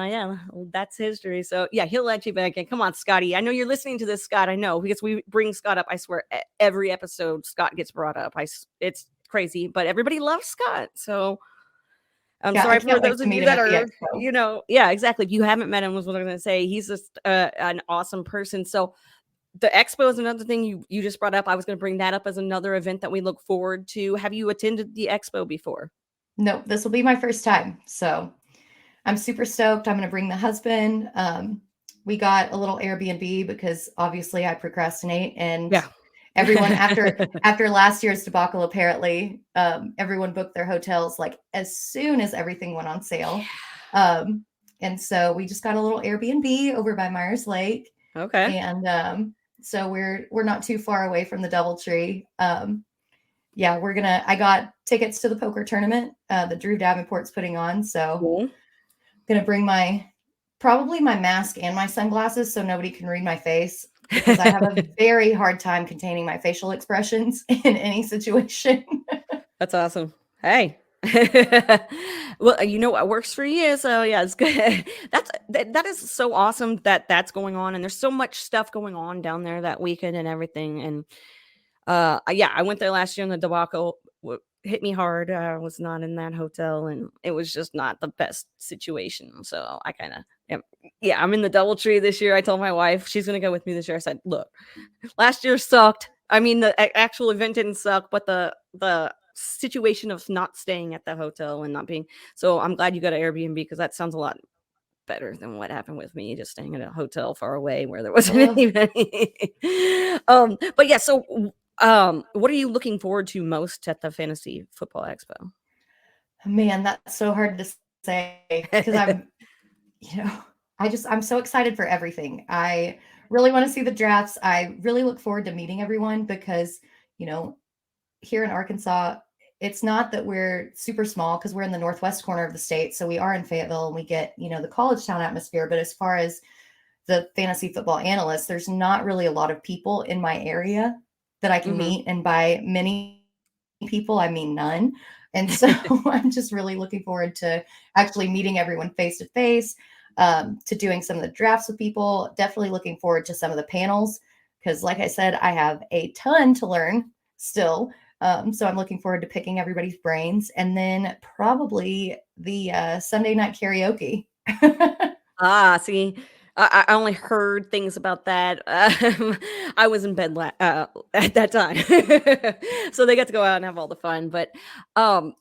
that's history. So yeah, he'll let you back in. Come on, Scotty. I know you're listening to this, Scott. I know because we bring Scott up. I swear, every episode Scott gets brought up. It's crazy, but everybody loves Scott. So I'm sorry for those of you that are, yeah, exactly. If you haven't met him, was what I'm going to say. He's just an awesome person. So the expo is another thing you just brought up. I was going to bring that up as another event that we look forward to. Have you attended the expo before? No, this will be my first time. So I'm super stoked. I'm going to bring the husband. We got a little Airbnb because obviously I procrastinate, and everyone after last year's debacle, apparently, everyone booked their hotels like as soon as everything went on sale. And so we just got a little Airbnb over by Myers Lake. Okay. And so we're not too far away from the DoubleTree. I got tickets to the poker tournament that Drew Davenport's putting on. So I'm gonna bring probably my mask and my sunglasses so nobody can read my face, because I have a very hard time containing my facial expressions in any situation. That's awesome. Hey. Well, you know what works for you, so yeah, it's good. That is so awesome that's going on, and there's so much stuff going on down there that weekend and everything. And I went there last year, and the debacle hit me hard. I was not in that hotel, and it was just not the best situation, so I kind of Yeah, I'm in the DoubleTree this year. I told my wife she's gonna go with me this year. I said, "Look, last year sucked. I mean, the actual event didn't suck, but the situation of not staying at the hotel and not being. So I'm glad you got an Airbnb because that sounds a lot better than what happened with me, just staying at a hotel far away where there wasn't Ugh. anybody. But yeah. So, what are you looking forward to most at the Fantasy Football Expo? Man, that's so hard to say because you know, I'm so excited for everything. I really want to see the drafts. I really look forward to meeting everyone because, you know, here in Arkansas, it's not that we're super small because we're in the northwest corner of the state. So we are in Fayetteville and we get, the college town atmosphere. But as far as the fantasy football analysts, there's not really a lot of people in my area that I can Mhm. meet. And by many people, I mean none. And so I'm just really looking forward to actually meeting everyone face to face, to doing some of the drafts with people. Definitely looking forward to some of the panels because, like I said, I have a ton to learn still. So I'm looking forward to picking everybody's brains, and then probably the Sunday night karaoke. See, I only heard things about that. I was in bed at that time, so they got to go out and have all the fun. But um,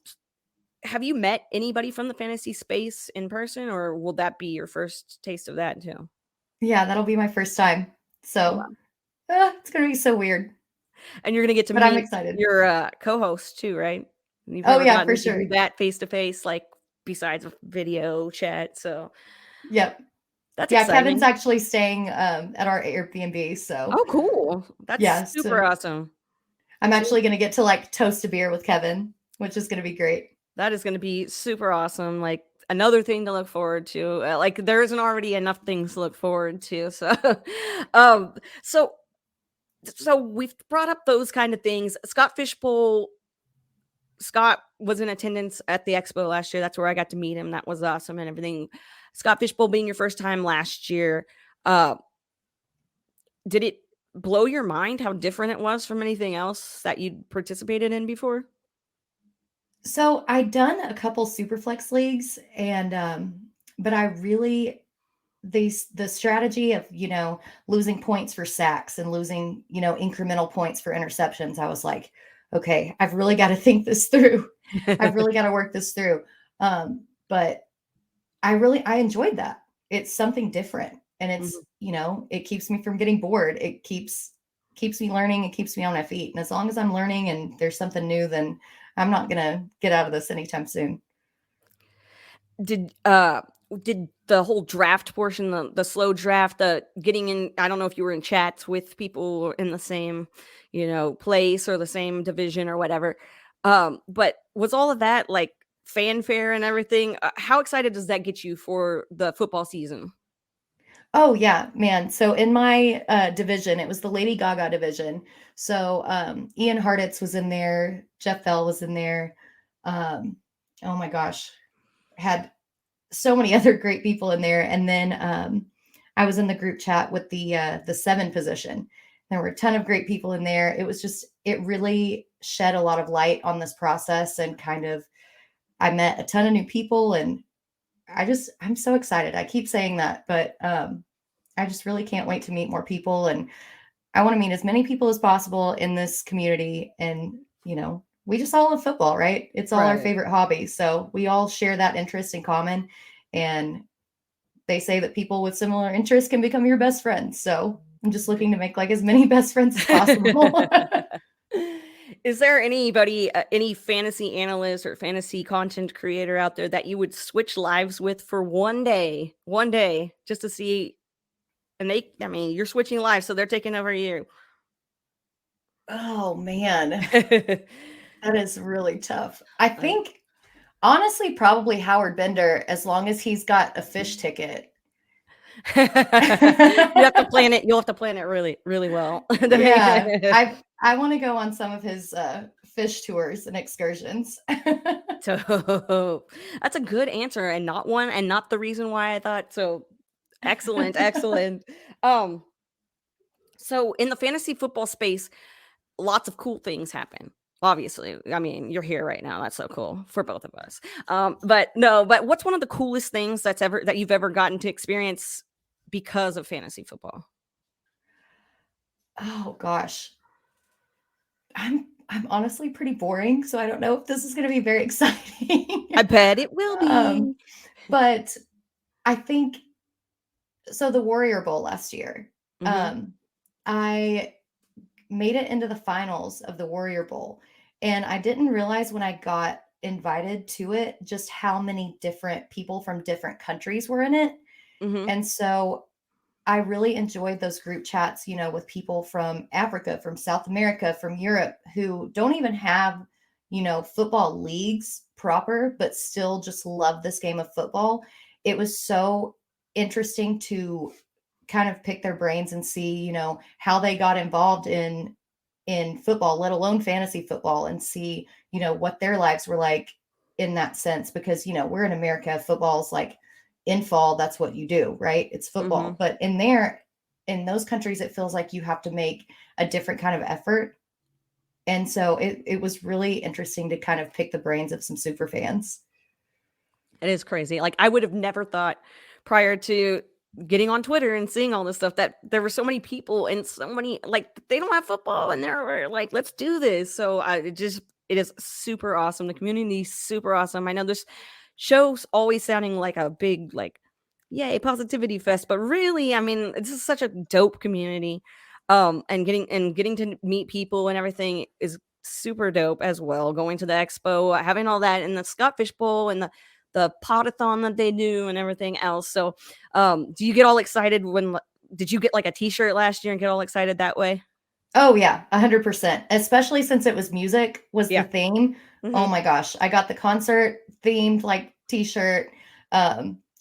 have you met anybody from the fantasy space in person, or will that be your first taste of that too? Yeah, that'll be my first time. Oh So wow! it's gonna be so weird, And you're gonna get to but I'm meet excited. your co-host too, right? You've Oh never yeah, for gotten to sure. do that face to face, like besides video chat. So Yep. that's Yeah, Kevin's exciting. actually staying at our Airbnb. So Oh, cool! That's yeah, super so awesome. I'm So actually gonna get to like toast a beer with Kevin, which is gonna be great. that is gonna be super awesome, like, another thing to look forward to, like, there isn't already enough things to look forward to, so, um, so we've brought up those kind of things. Scott was in attendance at the expo last year, that's where I got to meet him, that was awesome and everything. Scott Fishbowl being your first time last year, uh, did it blow your mind how different it was from anything else that you'd participated in before? So I'd done a couple Superflex leagues, and but I really the strategy of losing points for sacks and losing incremental points for interceptions. I was like, okay, I've really got to think this through. I've really got to work this through. But I enjoyed that. It's something different, and it's Mhm. it keeps me from getting bored. It keeps me learning. It keeps me on my feet. And as long as I'm learning and there's something new, then I'm not gonna get out of this anytime soon. Did, uh did the whole draft portion, the slow draft, the getting in I don't know if you were in chats with people in the same, place or the same division or whatever, but was all of that, like, fanfare and everything? How excited does that get you for the football season? Oh yeah, man. So in my division, it was the Lady Gaga division. So Ian Hartitz was in there, Jeff Bell was in there. Um, oh my gosh, had so many other great people in there. And then I was in the group chat with the 7 position. There were a ton of great people in there. It really shed a lot of light on this process, and kind of I met a ton of new people, and I'm so excited. I keep saying that, but I just really can't wait to meet more people, and I want to meet as many people as possible in this community. And, we just all love football, right? It's all our Right. favorite hobby. So we all share that interest in common. And they say that people with similar interests can become your best friends. So I'm just looking to make like as many best friends as possible. Is there anybody, any fantasy analyst or fantasy content creator out there that you would switch lives with for one day, just to see? And I mean, you're switching lives, so they're taking over you. Oh man, that is really tough. I I think honestly, probably Howard Bender, as long as he's got a fish ticket. You'll have to plan it really, really well. Yeah, I want to go on some of his fish tours and excursions. So that's a good answer, and not the reason why I thought so. Excellent, excellent. Um, so in the fantasy football space, lots of cool things happen. Obviously, I mean, you're here right now. That's so cool for both of us. But what's one of the coolest things that you've ever gotten to experience because of fantasy football? Oh gosh. I'm honestly pretty boring, so I don't know if this is going to be very exciting. I bet it will um, be. but I think so. The Warrior Bowl last year, Hmm. um, I made it into the finals of the Warrior Bowl, and I didn't realize when I got invited to it just how many different people from different countries were in it. Hmm. And so I really enjoyed those group chats, with people from Africa, from South America, from Europe who don't even have, football leagues proper, but still just love this game of football. It was so interesting to kind of pick their brains and see, how they got involved in football, let alone fantasy football, and see, what their lives were like in that sense. Because, we're in America, football's like in fall, that's what you do, right? It's Hmm. football. But in those countries, it feels like you have to make a different kind of effort. And so it was really interesting to kind of pick the brains of some super fans. It is crazy. Like, I would have never thought prior to getting on Twitter and seeing all this stuff that there were so many people and so many, like, they don't have football and they're like, let's do this. So it is super awesome. The community is super awesome. I know this show's always sounding like a big, like, yay, positivity fest, but really, I mean, this is such a dope community. And getting to meet people and everything is super dope as well. Going to the expo, having all that, and the Scotfish Bowl, and the potathon that they do and everything else. So, do you get all excited did you get like a t-shirt last year and get all excited that way? Oh yeah, 100%. Especially since it was music was the Yeah. theme. Oh Hmm. my gosh, I got the concert themed like t-shirt.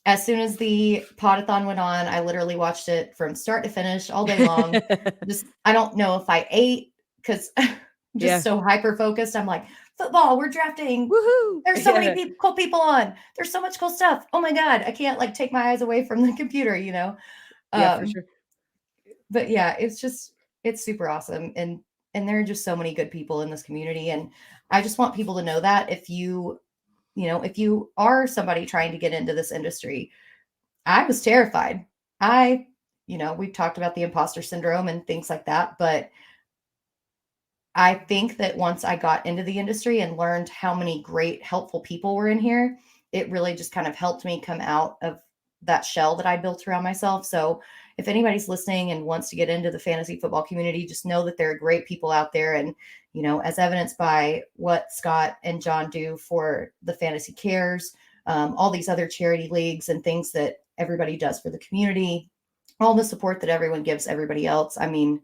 As soon as the podathon went on, I literally watched it from start to finish all day long. Just I don't know if I ate because just Yeah. so hyper focused. I'm like, football, we're drafting. Woohoo. There's so many Yeah. cool people on. There's so much cool stuff. Oh my God, I can't like take my eyes away from the computer. Yeah, for Um, sure. but yeah, it's super awesome. And there are just so many good people in this community. And I just want people to know that if you are somebody trying to get into this industry, I was terrified. We've talked about the imposter syndrome and things like that, but I think that once I got into the industry and learned how many great, helpful people were in here, it really just kind of helped me come out of that shell that I built around myself. So, if anybody's listening and wants to get into the fantasy football community, just know that there are great people out there. And, as evidenced by what Scott and John do for the Fantasy Cares, all these other charity leagues and things that everybody does for the community, all the support that everyone gives everybody else. I mean,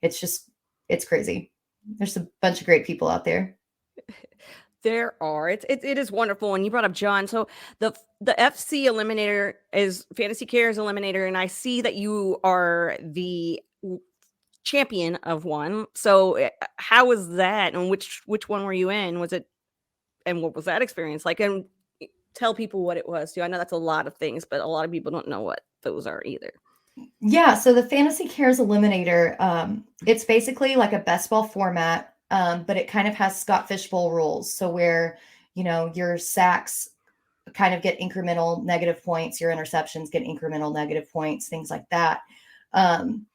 it's crazy. There's a bunch of great people out there. There are. It is wonderful. And you brought up John. So the FC Eliminator is Fantasy Cares Eliminator, and I see that you are the champion of one. So how was that, and which one were you in? Was it, and what was that experience like? And tell people what it was too. I know that's a lot of things, but a lot of people don't know what those are either. Yeah, so the Fantasy Cares Eliminator, it's basically like a best ball format, but it kind of has Scott Fishbowl rules. So where, your sacks kind of get incremental negative points, your interceptions get incremental negative points, things like that. Um,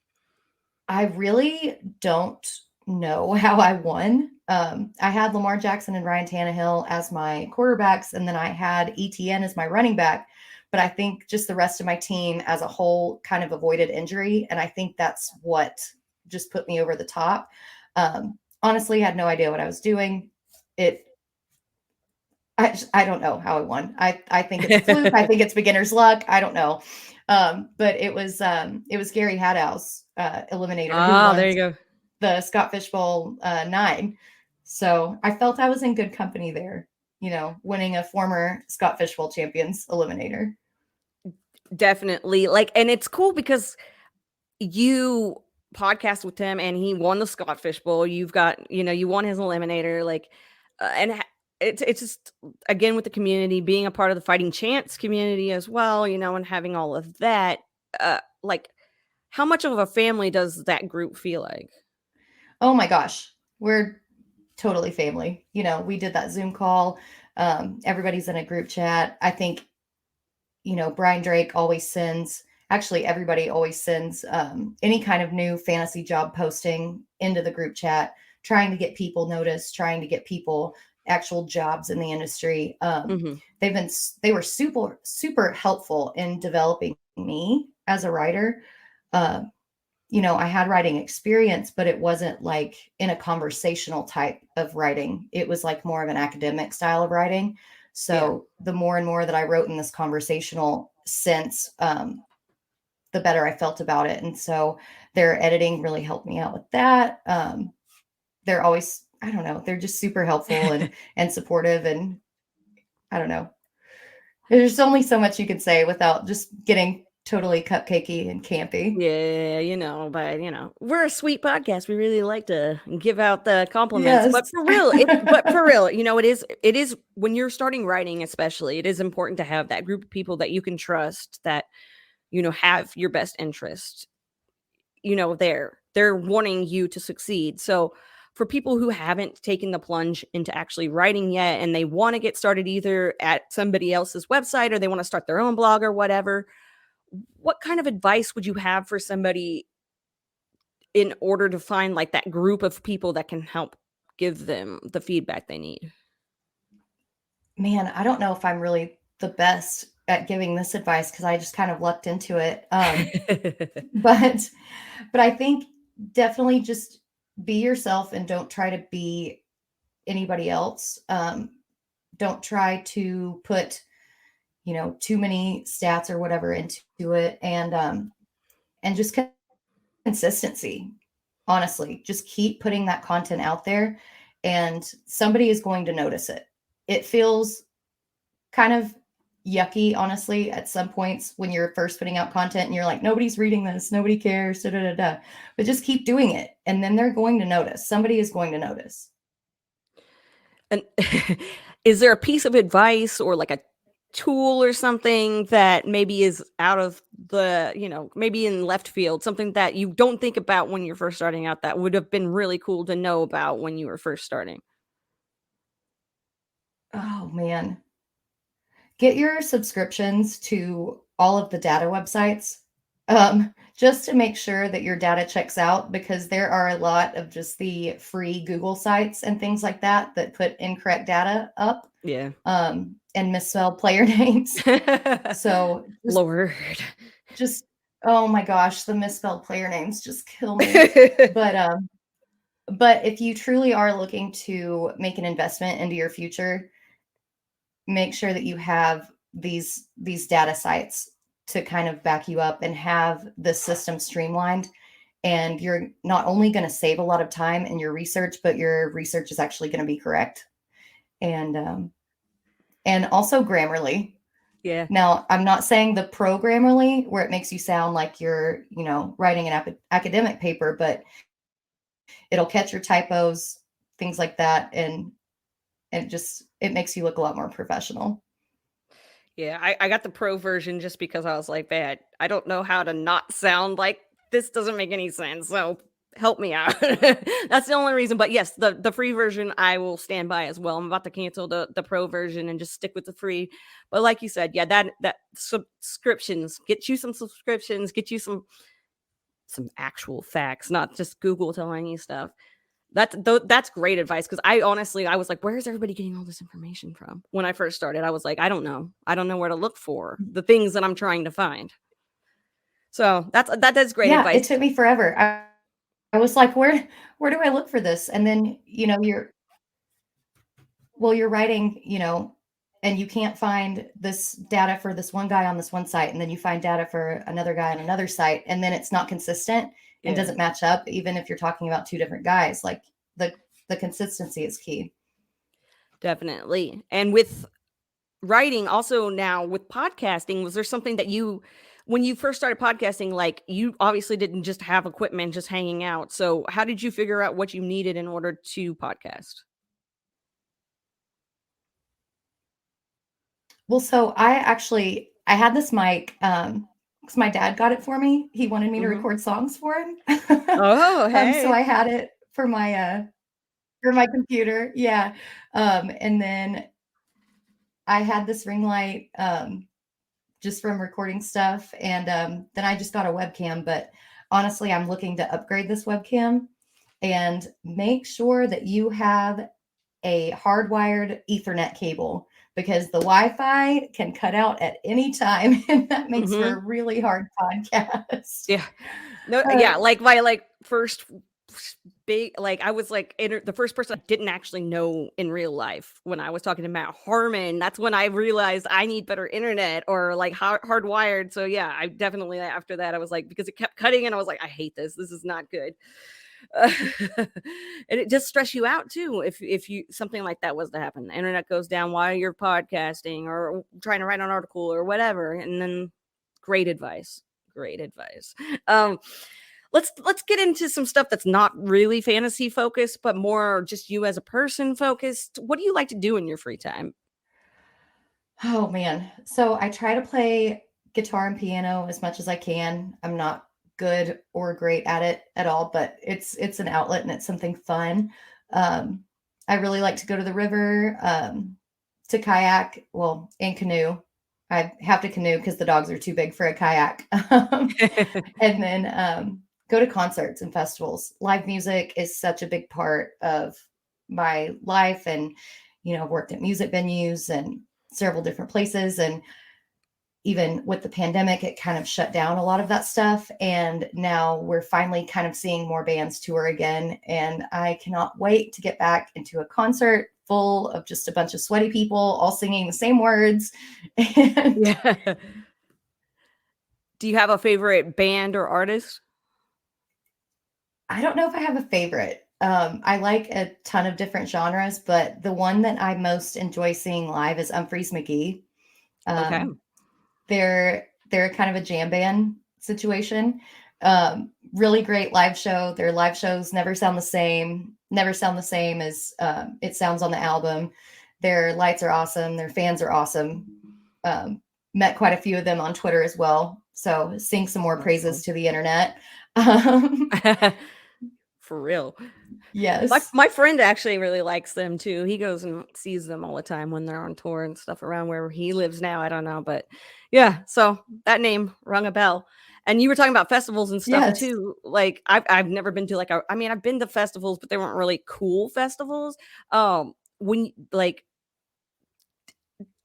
I really don't know how I won. I had Lamar Jackson and Ryan Tannehill as my quarterbacks, and then I had ETN as my running back. But I think just the rest of my team as a whole kind of avoided injury. And I think that's what just put me over the top. Honestly, had no idea what I was doing. It I don't know how I won. I think it's a fluke. I think it's beginner's luck. I don't know. But it was Gary Hadow's eliminator who Ah, won there you go. the Scott Fishbowl 9. So I felt I was in good company there, winning a former Scott Fishbowl champions eliminator. Definitely. Like, and it's cool because you podcast with him and he won the Scotfish Bowl. You've got, you won his eliminator. Like, it's just, again, with the community, being a part of the Fighting Chance community as well, and having all of that. Like, how much of a family does that group feel like? Oh my gosh. We're totally family. You know, we did that Zoom call. Everybody's in a group chat. I think, you know, Brian Drake always sends, actually, everybody always sends any kind of new fantasy job posting into the group chat, trying to get people noticed, trying to get people actual jobs in the industry. Mm-hmm. They were super helpful in developing me as a writer. Uh, you know, I had writing experience, but it wasn't like in a conversational type of writing. It was like more of an academic style of writing. So the more and more that I wrote in this conversational sense, the better I felt about it. And so their editing really helped me out with that. They're always, I don't know, they're just super helpful and supportive. And I don't know, there's only so much you can say without just getting totally cupcakey and campy. Yeah, you know, but you know, we're a sweet podcast. We really like to give out the compliments, Yes. but for real, you know, it is when you're starting writing, especially, it is important to have that group of people that you can trust that, you know, have your best interest. You know, they're wanting you to succeed. So for people who haven't taken the plunge into actually writing yet and they want to get started either at somebody else's website or they want to start their own blog or whatever, what kind of advice would you have for somebody in order to find like that group of people that can help give them the feedback they need? Man, I don't know if I'm really the best at giving this advice because I just kind of lucked into it. But but I think definitely just be yourself and don't try to be anybody else. Don't try to put, you know, too many stats or whatever into it, and just consistency. Honestly, just keep putting that content out there, and somebody is going to notice it. It feels kind of yucky, honestly, at some points when you're first putting out content and you're like, nobody's reading this, nobody cares, da, da, da, da. But just keep doing it. And then they're going to notice. Somebody is going to notice. And is there a piece of advice or like a tool or something that maybe is out of the, you know, maybe in left field, something that you don't think about when you're first starting out that would have been really cool to know about when you were first starting? Oh, man. Get your subscriptions to all of the data websites, just to make sure that your data checks out, because there are a lot of just the free Google sites and things like that that put incorrect data up, Yeah. and misspell player names. So Lord. just oh my gosh, the misspelled player names just kill me. But if you truly are looking to make an investment into your future, make sure that you have these data sites to kind of back you up and have the system streamlined, and you're not only going to save a lot of time in your research, but your research is actually going to be correct. And also Grammarly. Yeah. Now, I'm not saying the pro Grammarly where it makes you sound like you're, you know, writing an academic paper, but it'll catch your typos, things like that, and it makes you look a lot more professional. Yeah, I got the pro version just because I was like, "Man, I don't know how to not sound like this doesn't make any sense, so help me out." That's the only reason, but yes, the free version I will stand by as well. I'm about to cancel the pro version and just stick with the free. But like you said, yeah, that subscriptions, get you some subscriptions, get you some actual facts, not just Google telling you stuff. That's great advice because I honestly I was like, where is everybody getting all this information from? When I first started, I was like, I don't know. I don't know where to look for the things that I'm trying to find. So that's great Yeah, it advice. took me forever. I was like, where do I look for this? And then, you know, you're writing, you know, and you can't find this data for this one guy on this one site, and then you find data for another guy on another site, and then it's not consistent and Yeah, doesn't match up, even if you're talking about two different guys. Like the consistency is key. definitely. And with writing, also now with podcasting, was there something that you when you first started podcasting, like you obviously didn't just have equipment just hanging out. So how did you figure out what you needed in order to podcast? Well, so I had this mic, because my dad got it for me. He wanted me to Hmm. record songs for him. Oh, So hey. I had it for for my computer. Yeah. And then I had this ring light just from recording stuff. And then I just got a webcam. But honestly, I'm looking to upgrade this webcam and make sure that you have a hardwired Ethernet cable because the Wi-Fi can cut out at any time, and that makes for a really hard podcast. Yeah. No, yeah, like my first big I was the first person I didn't actually know in real life when I was talking to Matt Harmon. That's when I realized I need better internet or hardwired. So yeah, I definitely after that I was like, because it kept cutting and I was like, I hate this. This is not good. And it just stress you out too if you something like that was to happen. The internet goes down while you're podcasting or trying to write an article or whatever. And then great advice. Um let's get into some stuff that's not really fantasy focused, but more just you as a person focused. What do you like to do in your free time? Oh man. So I try to play guitar and piano as much as I can. I'm not good or great at it at all, but it's an outlet and it's something fun. I really like to go to the river, to kayak, well, and canoe. I have to canoe because the dogs are too big for a kayak. And then go to concerts and festivals. Live music is such a big part of my life. And, I've worked at music venues and several different places. And even with the pandemic, it kind of shut down a lot of that stuff. And now we're finally kind of seeing more bands tour again. And I cannot wait to get back into a concert full of just a bunch of sweaty people all singing the same words. And Yeah. Do you have a favorite band or artist? I don't know if I have a favorite. I like a ton of different genres, but the one that I most enjoy seeing live is Humphreys McGee. Okay. They're kind of a jam band situation. Really great live show. Their live shows never sound the same as it sounds on the album. Their lights are awesome. Their fans are awesome. Met quite a few of them on Twitter as well. So sing some more praises to the internet. For real. Yes. My friend actually really likes them too. He goes and sees them all the time when they're on tour and stuff around where he lives now. I don't know, but yeah. So that name rung a bell. And you were talking about festivals and stuff Yes. too. Like I've never been to I've been to festivals, but they weren't really cool festivals. When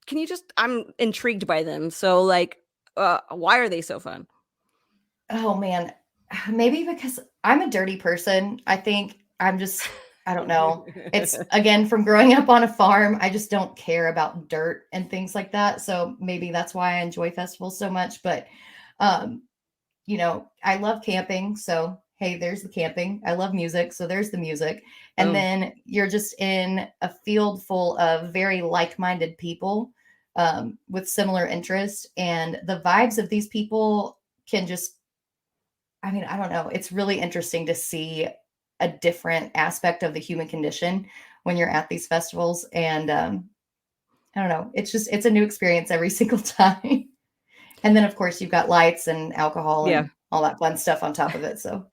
can you I'm intrigued by them. So why are they so fun? Oh man. Maybe because I'm a dirty person. I think I don't know. It's again from growing up on a farm. I just don't care about dirt and things like that. So maybe that's why I enjoy festivals so much. But um, I love camping. So hey, there's the camping. I love music. So there's the music. And Boom. then you're just in a field full of very like-minded people with similar interests. And the vibes of these people can just, I don't know. It's really interesting to see a different aspect of the human condition when you're at these festivals. And I don't know. It's a new experience every single time. And then, of course, you've got lights and alcohol Yeah. and all that fun stuff on top of it. So,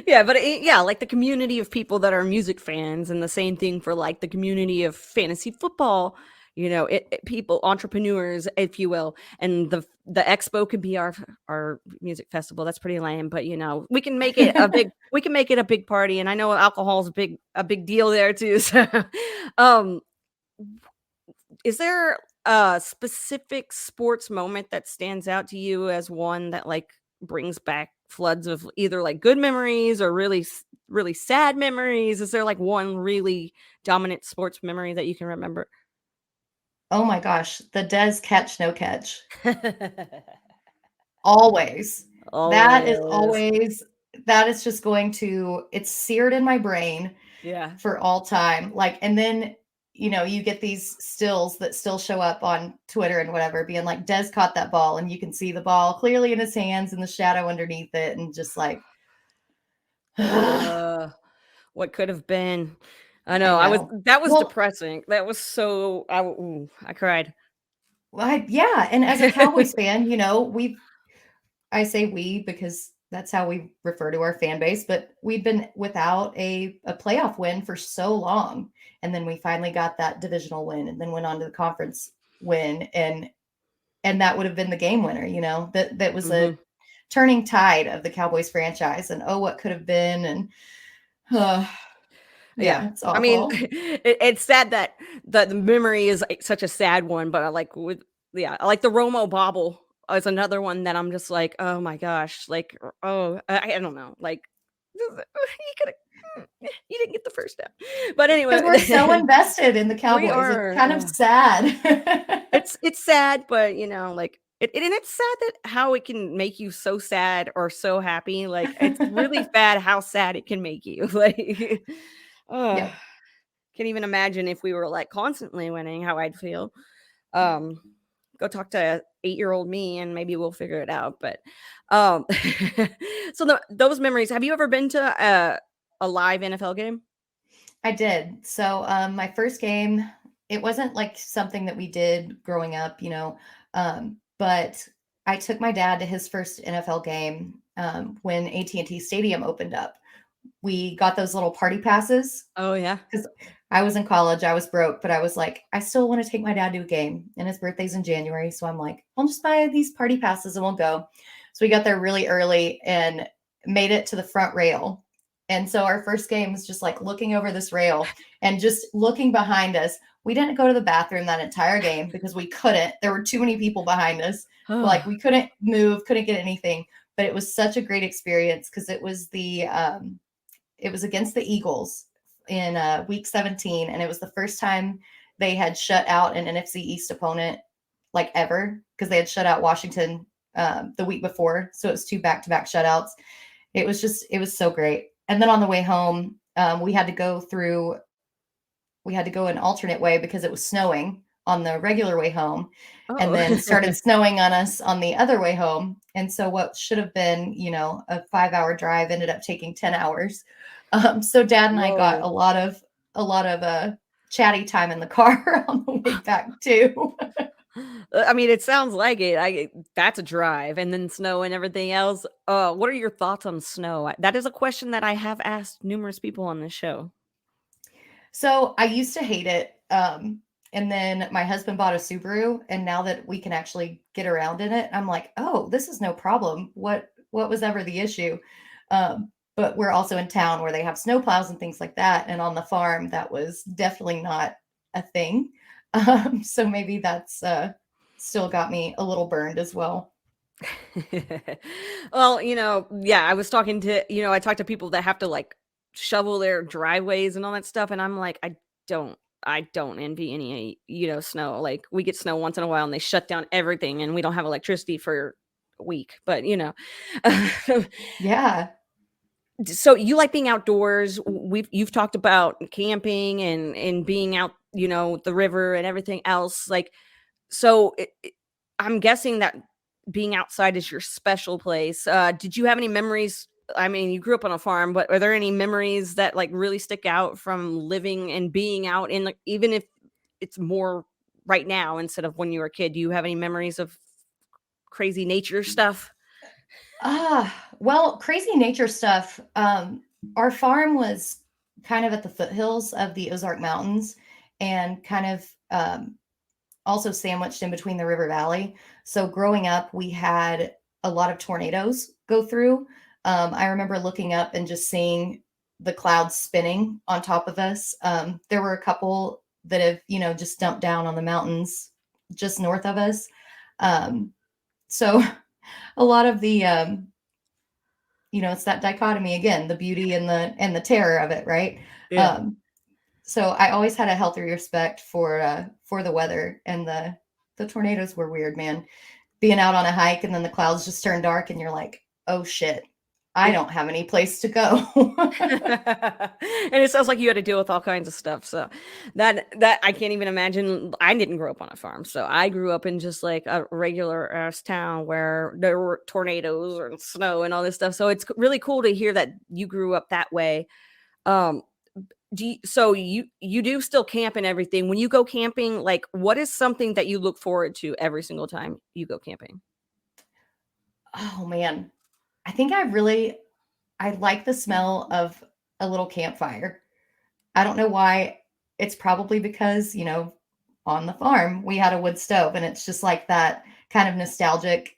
Yeah, but like the community of people that are music fans, and the same thing for like the community of fantasy football. People, entrepreneurs, if you will, and the expo could be our music festival. That's pretty lame, but we can make it a big party. And I know alcohol is a big deal there too. So, um, is there a specific sports moment that stands out to you as one that brings back floods of either good memories or really sad memories? Is there one really dominant sports memory that you can remember? oh my gosh, the Des catch, no catch. Always. That is Always. always, that is just it's seared in my brain Yeah. for all time. And then, you get these stills that still show up on Twitter and whatever, being like, Des caught that ball, and you can see the ball clearly in his hands and the shadow underneath it, and just What could have been? I I know. know. That was Well, depressing. That was so, I cried. yeah, and as a Cowboys fan, I say we because That's how we refer to our fan base. But we'd been without a playoff win for so long. And then we finally got that divisional win and then went on to the conference win. And that would have been the game winner, that was a turning tide of the Cowboys franchise. And what could have been. And yeah, it's awful. I mean, it's sad that the memory is such a sad one, but I like the Romo bobble is another one that I'm just like, oh my gosh, like, I don't know, like, you didn't get the first down, but anyway, because we're so invested in the Cowboys. It's kind of sad. it's sad, but like. And it's sad that how it can make you so sad or so happy. Like, it's really bad how sad it can make you. Like, Yep. Can't even imagine if we were like constantly winning, how I'd feel. Go talk to 8-year-old me and maybe we'll figure it out. But so those memories. Have you ever been to a live NFL game? I did. So my first game, it wasn't like something that we did growing up, but I took my dad to his first NFL game when AT&T Stadium opened up. We got those little party passes. Oh, yeah. Because I was in college. I was broke, but I was like, I still want to take my dad to a game. And his birthday's in January. So I'm like, I'll just buy these party passes and we'll go. So we got there really early and made it to the front rail. And so our first game was just like looking over this rail and just looking behind us. We didn't go to the bathroom that entire game because we couldn't. There were too many people behind us. Like we couldn't move, couldn't get anything. But it was such a great experience because it was it was against the Eagles in week 17. And it was the first time they had shut out an NFC East opponent like ever because they had shut out Washington the week before. So it was 2 back-to-back shutouts. It was so great. And then on the way home, we had to go an alternate way because it was snowing on the regular way home. And then started snowing on us on the other way home. And so what should have been, a 5-hour drive ended up taking 10 hours. So Dad and I got a lot of chatty time in the car on the way back too. I mean, it sounds like it. That's a drive, and then snow and everything else. What are your thoughts on snow? That is a question that I have asked numerous people on this show. So I used to hate it. And then my husband bought a Subaru, and now that we can actually get around in it, I'm like, oh, this is no problem. What was ever the issue? But we're also in town where they have snowplows and things like that. And on the farm, that was definitely not a thing. So maybe that's still got me a little burned as well. Well, yeah, I was talking to, I talk to people that have to like shovel their driveways and all that stuff. And I'm like, I don't envy any, snow. Like we get snow once in a while and they shut down everything and we don't have electricity for a week, but Yeah. So you like being outdoors. You've talked about camping and being out, the river and everything else. Like, so I'm guessing that being outside is your special place. Did you have any memories? I mean, you grew up on a farm, but are there any memories that like really stick out from living and being out in, like, even if it's more right now instead of when you were a kid? Do you have any memories of crazy nature stuff? Well, crazy nature stuff. Our farm was kind of at the foothills of the Ozark Mountains and kind of also sandwiched in between the river valley. So growing up, we had a lot of tornadoes go through. I remember looking up and just seeing the clouds spinning on top of us. There were a couple that have, just dumped down on the mountains just north of us. So a lot of the, it's that dichotomy again, the beauty and the terror of it. Right. Yeah. So I always had a healthy respect for the weather, and the tornadoes were weird, man. Being out on a hike and then the clouds just turn dark and you're like, oh shit, I don't have any place to go. And it sounds like you had to deal with all kinds of stuff. So that I can't even imagine. I didn't grow up on a farm. So I grew up in just like a regular ass town where there were tornadoes and snow and all this stuff. So it's really cool to hear that you grew up that way. So you do still camp and everything. When you go camping, like what is something that you look forward to every single time you go camping? Oh man, I think I like the smell of a little campfire. I don't know why. It's probably because, on the farm we had a wood stove, and it's just like that kind of nostalgic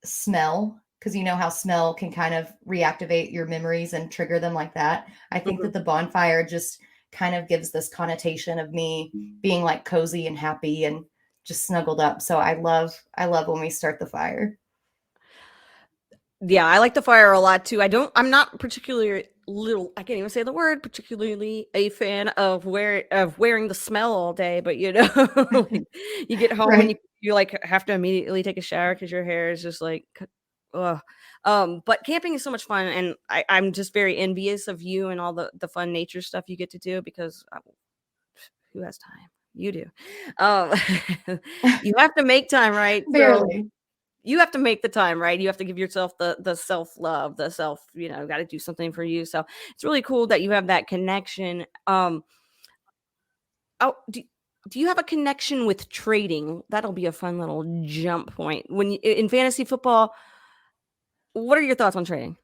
smell, because you know how smell can kind of reactivate your memories and trigger them like that. I think Mhm. that the bonfire just kind of gives this connotation of me being like cozy and happy and just snuggled up. So I love when we start the fire. Yeah, I like the fire a lot too. I'm not particularly I can't even say the word, particularly a fan of wearing the smell all day, but like, you get home and Right. you like have to immediately take a shower because your hair is just like, ugh. But camping is so much fun, and I'm just very envious of you and all the fun nature stuff you get to do because who has time? You do. Um, you have to make time, right? So Barely. you have to make the time, right? You have to give yourself the self-love, the self, gotta do something for you. So it's really cool that you have that connection. Oh, do you have a connection with trading? That'll be a fun little jump point. When you, in fantasy football, what are your thoughts on trading?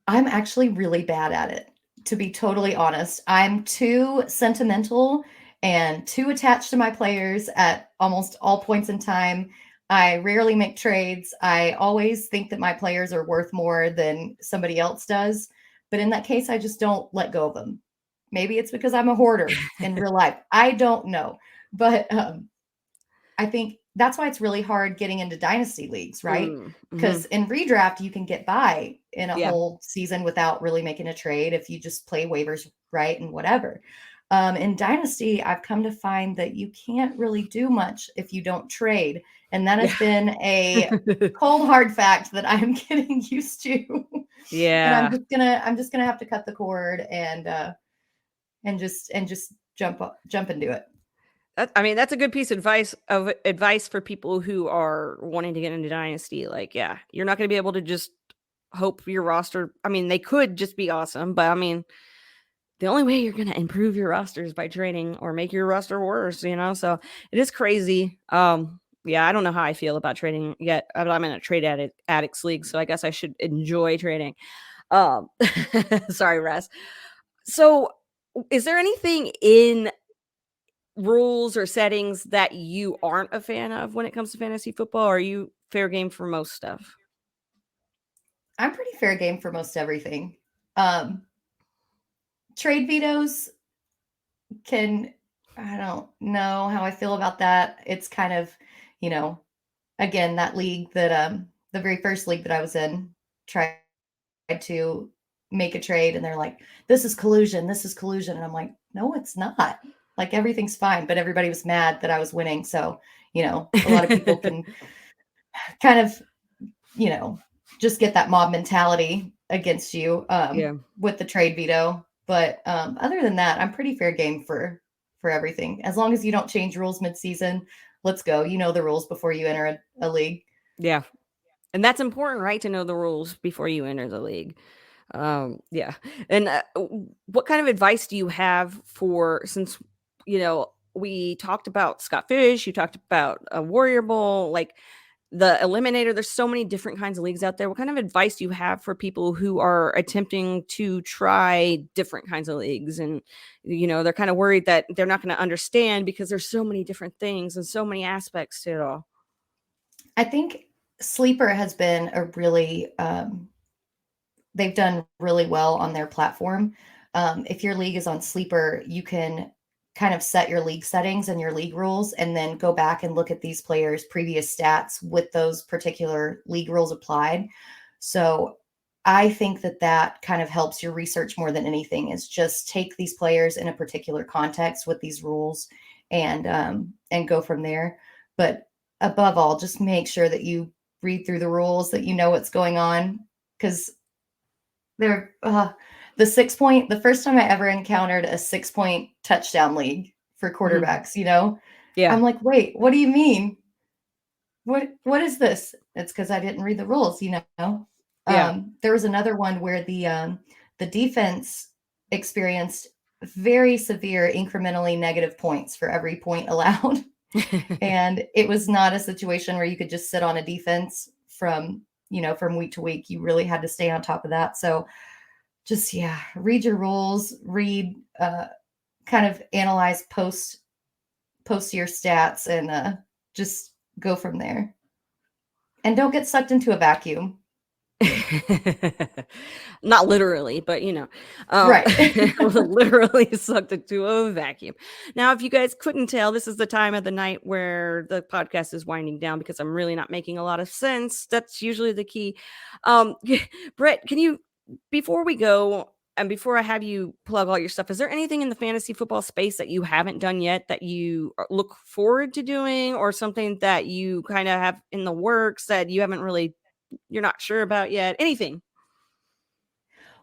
I'm actually really bad at it, to be totally honest. I'm too sentimental and too attached to my players at almost all points in time. I rarely make trades. I always think that my players are worth more than somebody else does. But in that case, I just don't let go of them. Maybe it's because I'm a hoarder in real life. I don't know. But I think that's why it's really hard getting into dynasty leagues, right? Mm, mhm. Because in redraft, you can get by in a Yeah. whole season without really making a trade if you just play waivers right and whatever. In dynasty, I've come to find that you can't really do much if you don't trade, and that has Yeah. been a cold hard fact that I'm getting used to. And Yeah. I'm just gonna have to cut the cord and just jump and do it. I mean, that's a good piece of advice for people who are wanting to get into dynasty. Like, yeah, you're not going to be able to just hope your roster. I mean, they could just be awesome, but I mean, the only way you're going to improve your roster is by trading or make your roster worse. So it is crazy. Yeah, I don't know how I feel about trading yet. I'm in a addicts league, so I guess I should enjoy trading. Um, sorry, Russ. So, is there anything in rules or settings that you aren't a fan of when it comes to fantasy football? Or are you fair game for most stuff? I'm pretty fair game for most everything. Um, Trade vetoes can, I don't know how I feel about that. It's kind of, you know, again, that league that the very first league that I was in tried to make a trade, and they're like, this is collusion, this is collusion. And I'm like, no, it's not. Like everything's fine, but everybody was mad that I was winning. So, a lot of people can kind of, you know, just get that mob mentality against you Yeah. with the trade veto. But other than that, I'm pretty fair game for everything. As long as you don't change rules mid-season, let's go. You know the rules before you enter a league. Yeah. And that's important, right? To know the rules before you enter the league. Yeah. And what kind of advice do you have for, since, we talked about Scott Fish, you talked about a Warrior Bowl, like the Eliminator, there's so many different kinds of leagues out there. What kind of advice do you have for people who are attempting to try different kinds of leagues? And, they're kind of worried that they're not going to understand because there's so many different things and so many aspects to it all. I think Sleeper has been a really they've done really well on their platform. If your league is on Sleeper, you can kind of set your league settings and your league rules, and then go back and look at these players' previous stats with those particular league rules applied. So I think that kind of helps your research more than anything, is just take these players in a particular context with these rules and go from there. But above all, just make sure that you read through the rules, that you know what's going on, because they're the first time I ever encountered a 6-point touchdown league for Mhm. quarterbacks, Yeah. I'm like, wait, what do you mean? What is this? It's because I didn't read the rules. Yeah. There was another one where the defense experienced very severe incrementally negative points for every point allowed. And it was not a situation where you could just sit on a defense from from week to week. You really had to stay on top of that. So just, read your rules, kind of analyze post your stats, and just go from there. And don't get sucked into a vacuum. Not literally, but Right. literally sucked into a vacuum. Now, if you guys couldn't tell, this is the time of the night where the podcast is winding down because I'm really not making a lot of sense. That's usually the key. Britt, before we go and before I have you plug all your stuff, is there anything in the fantasy football space that you haven't done yet that you look forward to doing, or something that you kind of have in the works that you're not sure about yet? Anything?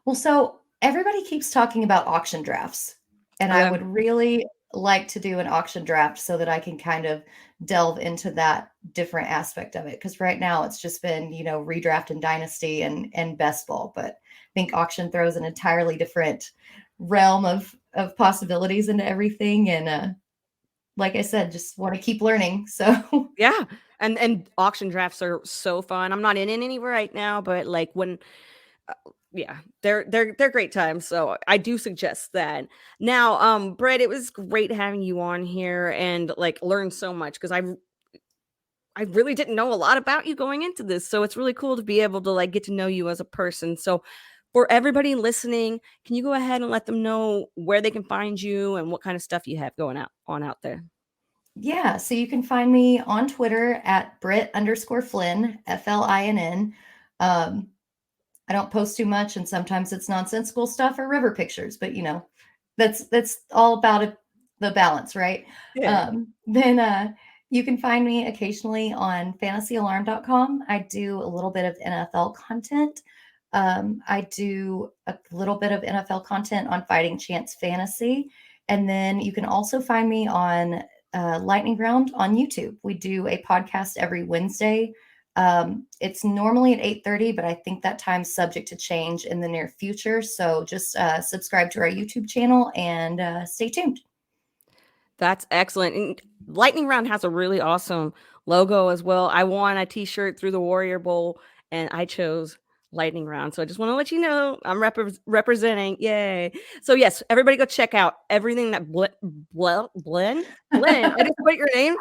Well, so everybody keeps talking about auction drafts, and I would really like to do an auction draft so that I can kind of delve into that different aspect of it. Because right now it's just been, redraft and dynasty and best ball, but I think auction throws an entirely different realm of possibilities into everything. And like I said, just want to keep learning. So yeah, and auction drafts are so fun. I'm not in any right now, but like when. They're great times. So I do suggest that. Now, Britt, it was great having you on here and like learn so much, because I really didn't know a lot about you going into this. So it's really cool to be able to like get to know you as a person. So for everybody listening, can you go ahead and let them know where they can find you and what kind of stuff you have going out there? Yeah, so you can find me on Twitter at Britt_Flinn, FLINN. I don't post too much, and sometimes it's nonsensical stuff or river pictures, but that's all about the balance, right? Yeah. Then you can find me occasionally on fantasyalarm.com. I do a little bit of NFL content. I do a little bit of NFL content on Fighting Chance Fantasy. And then you can also find me on Lightning Round on YouTube. We do a podcast every Wednesday. It's normally at 8:30, but I think that time's subject to change in the near future. So just subscribe to our YouTube channel and stay tuned. That's excellent. And Lightning Round has a really awesome logo as well. I won a t-shirt through the Warrior Bowl and I chose Lightning Round. So I just want to let you know I'm representing. Yay. So yes, everybody go check out everything that Flinn. I just put your name.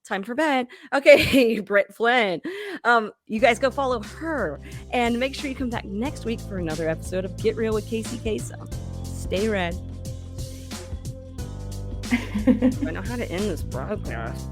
Time for bed. Okay, Britt Flinn. You guys go follow her and make sure you come back next week for another episode of Get Real with Casey Kasem. Stay red. I know how to end this broadcast.